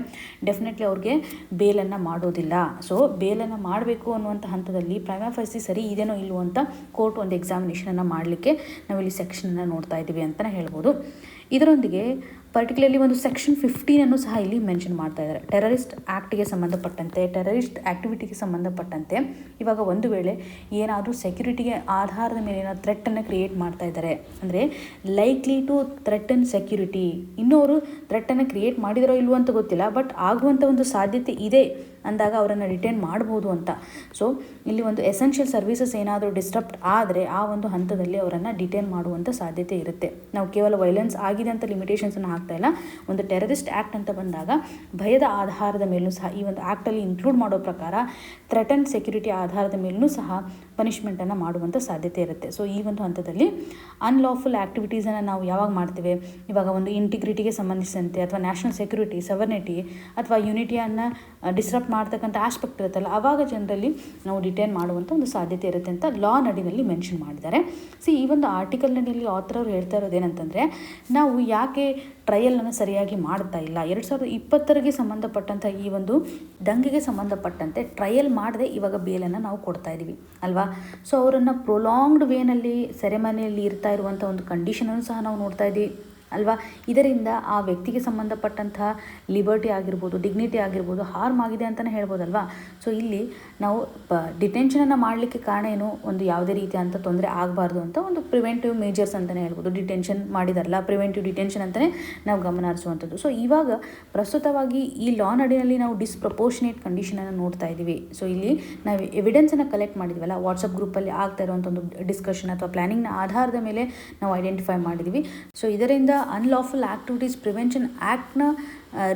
ಡೆಫಿನೆಟ್ಲಿ ಅವ್ರಿಗೆ ಬೇಲನ್ನು ಮಾಡೋದಿಲ್ಲ. ಸೊ ಬೇಲನ್ನು ಮಾಡಬೇಕು ಅನ್ನುವಂಥ ಹಂತದಲ್ಲಿ ಪ್ರೈಮಾ ಫೈಸಿ ಸರಿ ಇದೇನೋ ಇಲ್ಲವೋ ಅಂತ ಕೋರ್ಟ್ ಒಂದು ಎಕ್ಸಾಮಿನೇಷನನ್ನು ಮಾಡಲಿಕ್ಕೆ ನಾವಿಲ್ಲಿ ಸೆಕ್ಷನನ್ನು ನೋಡ್ತಾ ಇದ್ದೀವಿ ಅಂತಲೇ ಹೇಳ್ಬೋದು. ಇದರೊಂದಿಗೆ ಪರ್ಟಿಕ್ಯುಲರ್ಲಿ ಒಂದು ಸೆಕ್ಷನ್ 15 ಸಹ ಇಲ್ಲಿ ಮೆನ್ಷನ್ ಮಾಡ್ತಾ ಇದ್ದಾರೆ. ಟೆರರಿಸ್ಟ್ ಆ್ಯಕ್ಟಿಗೆ ಸಂಬಂಧಪಟ್ಟಂತೆ, ಟೆರರಿಸ್ಟ್ ಆ್ಯಕ್ಟಿವಿಟಿಗೆ ಸಂಬಂಧಪಟ್ಟಂತೆ ಇವಾಗ ಒಂದು ವೇಳೆ ಏನಾದರೂ ಸೆಕ್ಯೂರಿಟಿಗೆ ಆಧಾರದ ಮೇಲೆ ಏನಾದರೂ ಥ್ರೆಟ್ಟನ್ನು ಕ್ರಿಯೇಟ್ ಮಾಡ್ತಾ ಇದ್ದಾರೆ ಅಂದರೆ ಲೈಕ್ಲಿ ಟು ಥ್ರೆಟನ್ ಸೆಕ್ಯೂರಿಟಿ, ಇನ್ನೂ ಅವರು ಥ್ರೆಟ್ಟನ್ನು ಕ್ರಿಯೇಟ್ ಮಾಡಿದರೋ ಇಲ್ವೋ ಅಂತ ಗೊತ್ತಿಲ್ಲ, ಬಟ್ ಆಗುವಂಥ ಒಂದು ಸಾಧ್ಯತೆ ಇದೆ ಅಂದಾಗ ಅವರನ್ನು ರಿಟೈನ್ ಮಾಡ್ಬೋದು ಅಂತ. ಸೊ ಇಲ್ಲಿ ಒಂದು ಎಸೆನ್ಷಿಯಲ್ ಸರ್ವಿಸಸ್ ಏನಾದರೂ ಡಿಸ್ಟರ್ಬ್ ಆದರೆ ಆ ಒಂದು ಹಂತದಲ್ಲಿ ಅವರನ್ನು ಡಿಟೈನ್ ಮಾಡುವಂಥ ಸಾಧ್ಯತೆ ಇರುತ್ತೆ. ನಾವು ಕೇವಲ ವೈಲೆನ್ಸ್ ಆಗಿದೆ ಅಂತ ಲಿಮಿಟೇಷನ್ಸನ್ನು ಹಾಕ್ತಾ ಇಲ್ಲ. ಒಂದು ಟೆರರಿಸ್ಟ್ ಆ್ಯಕ್ಟ್ ಅಂತ ಬಂದಾಗ ಭಯದ ಆಧಾರದ ಮೇಲೂ ಸಹ ಈ ಒಂದು ಆ್ಯಕ್ಟಲ್ಲಿ ಇನ್ಕ್ಲೂಡ್ ಮಾಡೋ ಪ್ರಕಾರ ಥ್ರೆಟನ್ ಸೆಕ್ಯೂರಿಟಿ ಆಧಾರದ ಮೇಲೂ ಸಹ ಪನಿಷ್ಮೆಂಟನ್ನು ಮಾಡುವಂಥ ಸಾಧ್ಯತೆ ಇರುತ್ತೆ. ಸೊ ಈ ಒಂದು ಹಂತದಲ್ಲಿ ಅನ್ಲಾಫುಲ್ ಆ್ಯಕ್ಟಿವಿಟೀಸನ್ನು ನಾವು ಯಾವಾಗ ಮಾಡ್ತೇವೆ, ಇವಾಗ ಒಂದು ಇಂಟಿಗ್ರಿಟಿಗೆ ಸಂಬಂಧಿಸಿದಂತೆ ಅಥವಾ ನ್ಯಾಷನಲ್ ಸೆಕ್ಯೂರಿಟಿ, ಸವರ್ನಿಟಿ ಅಥವಾ ಯೂನಿಟಿಯನ್ನು ಡಿಸ್ಟರ್ಬ್ ಮಾಡ್ತಕ್ಕಂಥ ಆಸ್ಪೆಕ್ಟ್ ಇರುತ್ತಲ್ಲ, ಆವಾಗ ಜನರಲ್ಲಿ ನಾವು ಡಿಟೈನ್ ಮಾಡುವಂಥ ಒಂದು ಸಾಧ್ಯತೆ ಇರುತ್ತೆ ಅಂತ ಲಾ ನಡಿನಲ್ಲಿ ಮೆನ್ಷನ್ ಮಾಡಿದ್ದಾರೆ. ಈ ಒಂದು ಆರ್ಟಿಕಲ್ ನಡಿಯಲ್ಲಿ ಆಥರ್ ಅವರು ಹೇಳ್ತಾ ಇರೋದೇನಂತಂದರೆ, ನಾವು ಯಾಕೆ ಟ್ರಯಲನ್ನು ಸರಿಯಾಗಿ ಮಾಡ್ತಾ ಇಲ್ಲ, 2020ಗೆ ಸಂಬಂಧಪಟ್ಟಂಥ ಈ ಒಂದು ದಂಗೆಗೆ ಸಂಬಂಧಪಟ್ಟಂತೆ ಟ್ರಯಲ್ ಮಾಡದೆ ಇವಾಗ ಬೇಲನ್ನು ನಾವು ಕೊಡ್ತಾ ಇದ್ದೀವಿ ಅಲ್ವಾ. ಸೊ ಅವರನ್ನು ಪ್ರೊಲಾಂಗ್ಡ್ ವೇನಲ್ಲಿ ಸೆರೆಮನಿಯಲ್ಲಿ ಇರ್ತಾ ಇರುವಂಥ ಒಂದು ಕಂಡೀಷನನ್ನು ಸಹ ನಾವು ನೋಡ್ತಾ ಇದ್ದೀವಿ ಅಲ್ವಾ. ಇದರಿಂದ ಆ ವ್ಯಕ್ತಿಗೆ ಸಂಬಂಧಪಟ್ಟಂಥ ಲಿಬರ್ಟಿ ಆಗಿರ್ಬೋದು, ಡಿಗ್ನಿಟಿ ಆಗಿರ್ಬೋದು ಹಾರ್ಮ್ ಆಗಿದೆ ಅಂತಲೇ ಹೇಳ್ಬೋದಲ್ವಾ. ಸೊ ಇಲ್ಲಿ ನಾವು ಡಿಟೆನ್ಷನನ್ನು ಮಾಡಲಿಕ್ಕೆ ಕಾರಣ ಏನು, ಒಂದು ಯಾವುದೇ ರೀತಿಯಾದಂಥ ತೊಂದರೆ ಆಗಬಾರ್ದು ಅಂತ ಒಂದು ಪ್ರಿವೆಂಟಿವ್ ಮೇಜರ್ಸ್ ಅಂತಲೇ ಹೇಳ್ಬೋದು. ಡಿಟೆನ್ಷನ್ ಮಾಡಿದಾರಲ್ಲ, ಪ್ರಿವೆಂಟಿವ್ ಡಿಟೆನ್ಷನ್ ಅಂತಲೇ ನಾವು ಗಮನ ಹರಿಸುವಂಥದ್ದು. ಸೊ ಇವಾಗ ಪ್ರಸ್ತುತವಾಗಿ ಈ ಲಾ ನಡಿನಲ್ಲಿ ನಾವು ಡಿಸ್ಪ್ರಪೋರ್ಷನೇಟ್ ಕಂಡೀಷನನ್ನು ನೋಡ್ತಾ ಇದ್ದೀವಿ. ಸೊ ಇಲ್ಲಿ ನಾವು ಎವಿಡೆನ್ಸನ್ನು ಕಲೆಕ್ಟ್ ಮಾಡಿದ್ವಲ್ಲ, ವಾಟ್ಸಪ್ ಗ್ರೂಪಲ್ಲಿ ಆಗ್ತಾ ಇರುವಂಥ ಒಂದು ಡಿಸ್ಕಷನ್ ಅಥವಾ ಪ್ಲಾನಿಂಗ್ನ ಆಧಾರದ ಮೇಲೆ ನಾವು ಐಡೆಂಟಿಫೈ ಮಾಡಿದ್ವಿ. ಸೊ ಇದರಿಂದ ಅನ್ಲಾಫುಲ್ ಆ್ಯಕ್ಟಿವಿಟೀಸ್ ಪ್ರಿವೆನ್ಷನ್ ಆ್ಯಕ್ಟ್ನ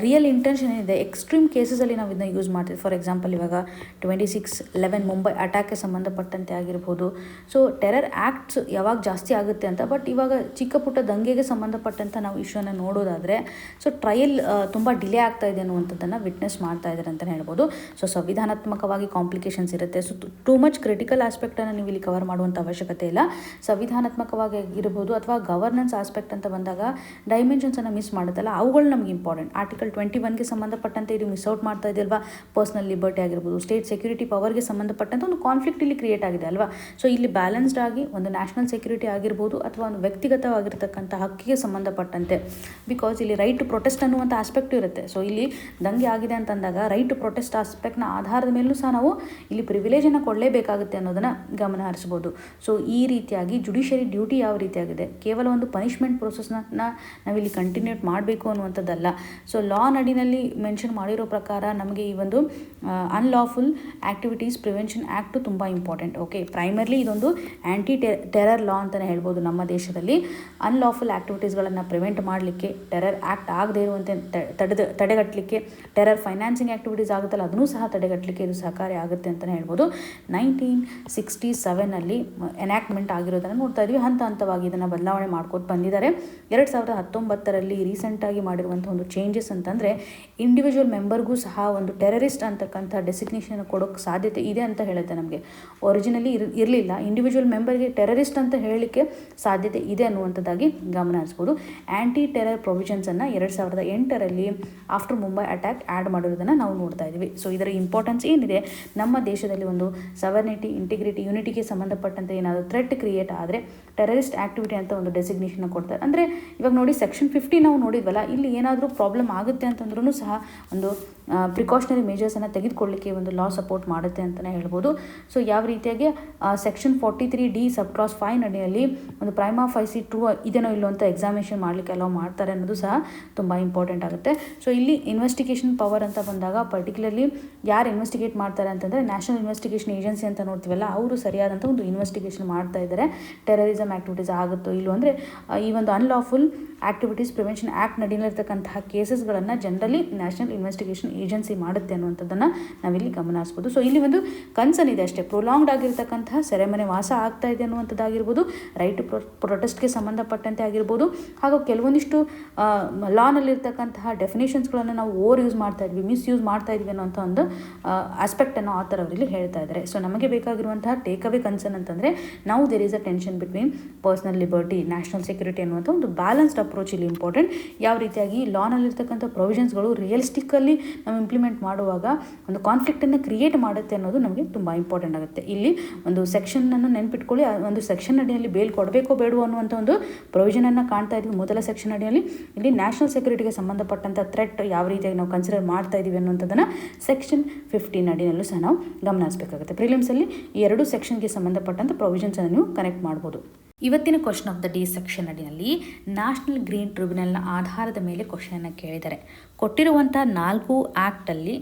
ರಿಯಲ್ ಇಂಟೆನ್ಷನ್ ಏನಿದೆ, ಎಕ್ಸ್ಟ್ರೀಮ್ ಕೇಸಸಲ್ಲಿ ನಾವು ಇದನ್ನ ಯೂಸ್ ಮಾಡ್ತೀವಿ. ಫಾರ್ ಎಕ್ಸಾಂಪಲ್ ಇವಾಗ 26/11 ಮುಂಬೈ ಅಟ್ಯಾಕ್ಗೆ ಸಂಬಂಧಪಟ್ಟಂತೆ ಆಗಿರ್ಬೋದು. ಸೊ ಟೆರರ್ ಆ್ಯಕ್ಟ್ಸ್ ಯಾವಾಗ ಜಾಸ್ತಿ ಆಗುತ್ತೆ ಅಂತ, ಬಟ್ ಇವಾಗ ಚಿಕ್ಕ ಪುಟ್ಟ ದಂಗೆಗೆ ಸಂಬಂಧಪಟ್ಟಂಥ ನಾವು ಇಶ್ಯೂನ ನೋಡೋದಾದರೆ ಸೊ ಟ್ರಯಲ್ ತುಂಬ ಡಿಲೇ ಆಗ್ತಾ ಇದೆ ಅನ್ನುವಂಥದ್ದನ್ನು ವಿಟ್ನೆಸ್ ಮಾಡ್ತಾ ಇದ್ದಾರೆ ಅಂತಲೇ ಹೇಳ್ಬೋದು. ಸೊ ಸಂವಿಧಾನಾತ್ಮಕವಾಗಿ ಕಾಂಪ್ಲಿಕೇಶನ್ಸ್ ಇರುತ್ತೆ. ಸೊ ಟೂ ಮಚ್ ಕ್ರಿಟಿಕಲ್ ಆಸ್ಪೆಕ್ಟನ್ನು ನೀವು ಇಲ್ಲಿ ಕವರ್ ಮಾಡುವಂಥ ಅವಶ್ಯಕತೆ ಇಲ್ಲ. ಸಂವಿಧಾನಾತ್ಮಕವಾಗಿ ಇರ್ಬೋದು ಅಥವಾ ಗವರ್ನೆನ್ಸ್ ಆಸ್ಪೆಕ್ಟ್ ಅಂತ ಬಂದಾಗ ಡೈಮೆನ್ಷನ್ಸನ್ನು ಮಿಸ್ ಮಾಡುತ್ತಲ್ಲ, ಅವುಗಳು ನಮಗೆ ಇಂಪಾರ್ಟೆಂಟ್. ಆರ್ಟಿಕಲ್ 21ಗೆ ಸಂಬಂಧಪಟ್ಟಂತೆ ಇದು ಮಿಸ್ ಔಟ್ ಮಾಡ್ತಾ ಇದೆ ಅಲ್ವಾ. ಪರ್ಸನಲ್ ಲಿಬರ್ಟಿ ಆಗಿರ್ಬೋದು, ಸ್ಟೇಟ್ ಸೆಕ್ಯೂರಿಟಿ ಪವರ್ಗೆ ಸಂಬಂಧಪಟ್ಟಂತೆ ಒಂದು ಕಾನ್ಫ್ಲಿಕ್ಟ್ ಇಲ್ಲಿ ಕ್ರಿಯೇಟ್ ಆಗಿದೆ ಅಲ್ವಾ. ಸೊ ಇಲ್ಲಿ ಬ್ಯಾಲೆನ್ಸ್ಡ್ ಆಗಿ ಒಂದು ನ್ಯಾಷನಲ್ ಸೆಕ್ಯೂರಿಟಿ ಆಗಿರ್ಬೋದು ಅಥವಾ ಒಂದು ವ್ಯಕ್ತಿಗತವಾಗಿರ್ತಕ್ಕಂಥ ಹಕ್ಕಿಗೆ ಸಂಬಂಧಪಟ್ಟಂತೆ, ಬಿಕಾಸ್ ಇಲ್ಲಿ ರೈಟ್ ಟು ಪ್ರೊಟೆಸ್ಟ್ ಅನ್ನುವಂಥ ಆಸ್ಪೆಕ್ಟು ಇರುತ್ತೆ. ಸೊ ಇಲ್ಲಿ ದಂಗೆ ಆಗಿದೆ ಅಂತಂದಾಗ ರೈಟ್ ಟು ಪ್ರೊಟೆಸ್ಟ್ ಆಸ್ಪೆಕ್ಟ್ನ ಆಧಾರದ ಮೇಲೂ ಸಹ ನಾವು ಇಲ್ಲಿ ಪ್ರಿವಿಲೇಜನ್ನು ಕೊಡಲೇಬೇಕಾಗುತ್ತೆ ಅನ್ನೋದನ್ನು ಗಮನ ಹರಿಸ್ಬೋದು. ಸೊ ಈ ರೀತಿಯಾಗಿ ಜುಡಿಷಿಯರಿ ಡ್ಯೂಟಿ ಯಾವ ರೀತಿಯಾಗಿದೆ, ಕೇವಲ ಒಂದು ಪನಿಷ್ಮೆಂಟ್ ಪ್ರೊಸೆಸ್ನ ನಾವಿಲ್ಲಿ ಕಂಟಿನ್ಯೂಟ್ ಮಾಡಬೇಕು ಅನ್ನುವಂಥದ್ದಲ್ಲ. ಸೊ ಲಾ ನಡಿನಲ್ಲಿ ಮೆನ್ಷನ್ ಮಾಡಿರೋ ಪ್ರಕಾರ ನಮಗೆ ಈ ಒಂದು ಅನ್ಲಾಫುಲ್ ಆ್ಯಕ್ಟಿವಿಟೀಸ್ ಪ್ರಿವೆನ್ಷನ್ ಆ್ಯಕ್ಟು ತುಂಬ ಇಂಪಾರ್ಟೆಂಟ್. ಓಕೆ, ಪ್ರೈಮರ್ಲಿ ಇದೊಂದು ಆ್ಯಂಟಿ ಟೆರರ್ ಲಾ ಅಂತಲೇ ಹೇಳ್ಬೋದು. ನಮ್ಮ ದೇಶದಲ್ಲಿ ಅನ್ಲಾಫುಲ್ ಆ್ಯಕ್ಟಿವಿಟೀಸ್ಗಳನ್ನು ಪ್ರಿವೆಂಟ್ ಮಾಡಲಿಕ್ಕೆ, ಟೆರರ್ ಆ್ಯಕ್ಟ್ ಆಗದೇ ಇರುವಂತೆ ತಡೆಗಟ್ಟಲಿಕ್ಕೆ, ಟೆರರ್ ಫೈನಾನ್ಸಿಂಗ್ ಆ್ಯಕ್ಟಿವಿಟೀಸ್ ಆಗುತ್ತಲ್ಲ ಅದನ್ನೂ ಸಹ ತಡೆಗಟ್ಟಲಿಕ್ಕೆ ಇದು ಸಹಕಾರಿ ಆಗುತ್ತೆ ಅಂತಲೇ ಹೇಳ್ಬೋದು. 1967 ಎನ್ಯಾಕ್ಟ್ಮೆಂಟ್ ಆಗಿರೋದನ್ನು ನೋಡ್ತಾ ಇದ್ವಿ. ಹಂತ ಹಂತವಾಗಿ ಇದನ್ನು ಬದಲಾವಣೆ ಮಾಡ್ಕೊಟ್ಟು ಬಂದಿದ್ದಾರೆ. 2019 ರೀಸೆಂಟಾಗಿ ಮಾಡಿರುವಂಥ ಒಂದು ಚೇಂಜಸ್ ಅಂತಂದರೆ ಇಂಡಿವಿಜುವಲ್ ಮೆಂಬರ್ಗೂ ಸಹ ಒಂದು ಟೆರರಿಸ್ಟ್ ಅಂತಕ್ಕಂಥ ಡೆಸಿಗ್ನೇಷನ್ ಕೊಡೋಕ್ಕೆ ಸಾಧ್ಯತೆ ಇದೆ ಅಂತ ಹೇಳುತ್ತೆ. ನಮಗೆ ಒರಿಜಿನಲಿ ಇರಲಿಲ್ಲ, ಇಂಡಿವಿಜುವಲ್ ಮೆಂಬರ್ಗೆ ಟೆರರಿಸ್ಟ್ ಅಂತ ಹೇಳಲಿಕ್ಕೆ ಸಾಧ್ಯತೆ ಇದೆ ಅನ್ನುವಂಥದ್ದಾಗಿ ಗಮನ ಹರಿಸ್ಬೋದು. ಆ್ಯಂಟಿ ಟೆರರ್ ಪ್ರೊವಿಷನ್ಸನ್ನು 2008 ಆಫ್ಟರ್ ಮುಂಬೈ ಅಟ್ಯಾಕ್ ಆ್ಯಡ್ ಮಾಡಿರೋದನ್ನು ನಾವು ನೋಡ್ತಾ ಇದ್ದೀವಿ. ಸೊ ಇದರ ಇಂಪಾರ್ಟೆನ್ಸ್ ಏನಿದೆ, ನಮ್ಮ ದೇಶದಲ್ಲಿ ಒಂದು ಸವರ್ನಿಟಿ, ಇಂಟಿಗ್ರಿಟಿ, ಯೂನಿಟಿಗೆ ಸಂಬಂಧಪಟ್ಟಂತೆ ಏನಾದರೂ ಥ್ರೆಟ್ ಕ್ರಿಯೇಟ್ ಆದರೆ ಟೆರರಿಸ್ಟ್ ಆ್ಯಕ್ಟಿವಿಟಿ ಅಂತ ಒಂದು ಡೆಸಿಗ್ನೇಷನ್ ಕೊಡ್ತಾರೆ. ಅಂದರೆ ಇವಾಗ ನೋಡಿ Section 50 ನಾವು ನೋಡಿದ್ವಲ್ಲ, ಇಲ್ಲಿ ಏನಾದರೂ ಪ್ರಾಬ್ಲಮ್ ಆಗುತ್ತೆ ಅಂತಂದ್ರೂ ಸಹ ಒಂದು ಪ್ರಿಕಾಷನರಿ ಮೇಜರ್ಸನ್ನು ತೆಗೆದುಕೊಳ್ಳಲಿಕ್ಕೆ ಒಂದು ಲಾ ಸಪೋರ್ಟ್ ಮಾಡುತ್ತೆ ಅಂತಲೇ ಹೇಳ್ಬೋದು. ಸೊ ಯಾವ ರೀತಿಯಾಗಿ Section 43D ಸಬ್ ಕ್ಲಾಸ್ 5 ನಡಿಯಲ್ಲಿ ಒಂದು ಪ್ರೈಮಾ ಫೈಸಿ ಟ್ರೂ ಇದೇನೋ ಇಲ್ಲೋ ಅಂತ ಎಕ್ಸಾಮಿನೇಷನ್ ಮಾಡಲಿಕ್ಕೆ ಅಲೋ ಮಾಡ್ತಾರೆ ಅನ್ನೋದು ಸಹ ತುಂಬ ಇಂಪಾರ್ಟೆಂಟ್ ಆಗುತ್ತೆ. ಸೊ ಇಲ್ಲಿ ಇನ್ವೆಸ್ಟಿಗೇಷನ್ ಪವರ್ ಅಂತ ಬಂದಾಗ ಪರ್ಟಿಕ್ಯುಲರ್ಲಿ ಯಾರು ಇನ್ವೆಸ್ಟಿಗೇಟ್ ಮಾಡ್ತಾರೆ ಅಂತಂದರೆ ನ್ಯಾಷನಲ್ ಇನ್ವೆಸ್ಟಿಗೇಷನ್ ಏಜೆನ್ಸಿ ಅಂತ ನೋಡ್ತೀವಲ್ಲ, ಅವರು ಸರಿಯಾದಂಥ ಒಂದು ಇನ್ವೆಸ್ಟಿಗೇಷನ್ ಮಾಡ್ತಾ ಇದ್ದಾರೆ. ಟೆರರಿಸಮ್ ಆ್ಯಕ್ಟಿವಿಟೀಸ್ ಆಗುತ್ತೋ ಇಲ್ಲೋ ಅಂದರೆ ಈ ಒಂದು ಅನ್ಲಾಫುಲ್ ಆ್ಯಕ್ಟಿವಿಟೀಸ್ ಪ್ರಿವೆನ್ಷನ್ ಆ್ಯಕ್ಟ್ ನಡೀಲಿರ್ತಕ್ಕಂತಹ ಕೇಸಸ್ಗಳನ್ನು ಜನರಲಿ ನ್ಯಾಷನಲ್ ಇನ್ವೆಸ್ಟಿಗೇಷನ್ ಏಜೆನ್ಸಿ ಮಾಡುತ್ತೆ ಅನ್ನುವಂಥದ್ದನ್ನು ನಾವಿಲ್ಲಿ ಗಮನ ಹರಿಸ್ಬೋದು. ಸೊ ಇಲ್ಲಿ ಒಂದು ಕನ್ಸರ್ನ್ ಇದೆ ಅಷ್ಟೇ, ಪ್ರೊಲಾಂಗ್ಡ್ ಆಗಿರ್ತಕ್ಕಂತಹ ಸೆರೆಮನೆ ವಾಸ ಆಗ್ತಾ ಇದೆ ಅನ್ನುವಂಥದ್ದಾಗಿರ್ಬೋದು, ರೈಟ್ ಟು ಪ್ರೊಟೆಸ್ಟ್ಗೆ ಸಂಬಂಧಪಟ್ಟಂತೆ ಆಗಿರ್ಬೋದು, ಹಾಗೂ ಕೆಲವೊಂದಿಷ್ಟು ಲಾನಲ್ಲಿರ್ತಕ್ಕಂತಹ ಡೆಫಿನೇಷನ್ಸ್ಗಳನ್ನು ನಾವು ಓವರ್ ಯೂಸ್ ಮಾಡ್ತಾ ಇದ್ವಿ, ಮಿಸ್ಯೂಸ್ ಮಾಡ್ತಾ ಇದ್ವಿ ಅನ್ನೋಂಥ ಒಂದು ಆಸ್ಪೆಕ್ಟನ್ನು ಆಥರ್ ಅವರಲ್ಲಿ ಹೇಳ್ತಾ ಇದ್ದಾರೆ. ಸೊ ನಮಗೆ ಬೇಕಾಗಿರುವಂತಹ ಟೇಕ್ ಅವೇ ಕನ್ಸರ್ನ್ ಅಂತಂದರೆ, ನಾವು there is a tension between personal liberty, national security ಅನ್ನುವಂಥ ಒಂದು ಬ್ಯಾಲೆನ್ಸ್ಡ್ ಅಪ್ರೋಚ್ ಇಲ್ಲಿ ಇಂಪಾರ್ಟೆಂಟ್. ಯಾವ ರೀತಿಯಾಗಿ ಲಾನಲ್ಲಿರ್ತಕ್ಕಂಥ ಪ್ರೊವಿಷನ್ಸ್ಗಳು ರಿಯಲಿಸ್ಟಿಕಲ್ಲಿ ನಾವು ಇಂಪ್ಲಿಮೆಂಟ್ ಮಾಡುವಾಗ ಒಂದು ಕಾನ್ಫ್ಲಿಕ್ಟನ್ನು ಕ್ರಿಯೇಟ್ ಮಾಡುತ್ತೆ ಅನ್ನೋದು ನಮಗೆ ತುಂಬ ಇಂಪಾರ್ಟೆಂಟ್ ಆಗುತ್ತೆ. ಇಲ್ಲಿ ಒಂದು ಸೆಕ್ಷನನ್ನು ನೆನ್ಪಿಟ್ಕೊಳ್ಳಿ, ಒಂದು ಸೆಕ್ಷನ್ ಅಡಿಯಲ್ಲಿ ಬೇಲ್ ಕೊಡಬೇಕೋ ಬೇಡವೋ ಅನ್ನುವಂಥ ಒಂದು ಪ್ರೊವಿಷನನ್ನು ಕಾಣ್ತಾ ಇದ್ವಿ. ಮೊದಲ ಸೆಕ್ಷನ್ ಅಡಿಯಲ್ಲಿ ಇಲ್ಲಿ ನ್ಯಾಷನಲ್ ಸೆಕ್ಯೂರಿಟಿಗೆ ಸಂಬಂಧಪಟ್ಟಂಥ ಥ್ರೆಟ್ ಯಾವ ರೀತಿಯಾಗಿ ನಾವು ಕನ್ಸಿಡರ್ ಮಾಡ್ತಾ ಇದ್ದೀವಿ ಅನ್ನುವಂಥದ್ದನ್ನು Section 15 ಅಡಿಯಲ್ಲೂ ಸಹ ನಾವು ಗಮನಿಸಬೇಕಾಗುತ್ತೆ. ಪ್ರಿಲಿಮ್ಸಲ್ಲಿ ಈ ಎರಡು ಸೆಕ್ಷನ್ಗೆ ಸಂಬಂಧಪಟ್ಟಂಥ ಪ್ರೊವಿಷನ್ಸನ್ನು ನೀವು ಕನೆಕ್ಟ್ ಮಾಡ್ಬೋದು. ಇವತ್ತಿನ question of the day section ಅಡಿಯಲ್ಲಿ ನ್ಯಾಷನಲ್ ಗ್ರೀನ್ ಟ್ರಿಬ್ಯುನಲ್ನ ಆಧಾರದ ಮೇಲೆ ಕ್ವಶನನ್ನು ಕೇಳಿದ್ದಾರೆ. ಕೊಟ್ಟಿರುವಂಥ 4 ಆ್ಯಕ್ಟಲ್ಲಿ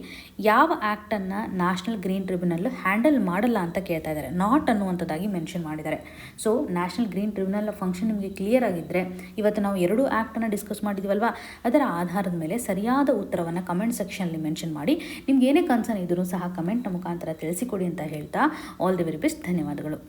ಯಾವ ಆ್ಯಕ್ಟನ್ನು ನ್ಯಾಷನಲ್ ಗ್ರೀನ್ ಟ್ರಿಬ್ಯುನಲ್ ಹ್ಯಾಂಡಲ್ ಮಾಡಲ್ಲ ಅಂತ ಕೇಳ್ತಾ ಇದ್ದಾರೆ. ನಾಟ್ ಅನ್ನುವಂಥದ್ದಾಗಿ ಮೆನ್ಷನ್ ಮಾಡಿದ್ದಾರೆ. So national green tribunal function ನಿಮಗೆ ಕ್ಲಿಯರ್ ಆಗಿದ್ದರೆ, ಇವತ್ತು ನಾವು 2 ಆ್ಯಕ್ಟನ್ನು ಡಿಸ್ಕಸ್ ಮಾಡಿದ್ವಲ್ವಾ, ಅದರ ಆಧಾರದ ಮೇಲೆ ಸರಿಯಾದ ಉತ್ತರವನ್ನು ಕಮೆಂಟ್ ಸೆಕ್ಷನಲ್ಲಿ ಮೆನ್ಷನ್ ಮಾಡಿ. ನಿಮ್ಗೆ ಏನೇ ಕನ್ಸರ್ನ್ ಇದ್ರೂ ಸಹ ಕಮೆಂಟ್ನ ಮುಖಾಂತರ ತಿಳಿಸಿಕೊಡಿ ಅಂತ ಹೇಳ್ತಾ ಆಲ್ ದಿ ವೆರಿ ಬೆಸ್ಟ್. ಧನ್ಯವಾದಗಳು.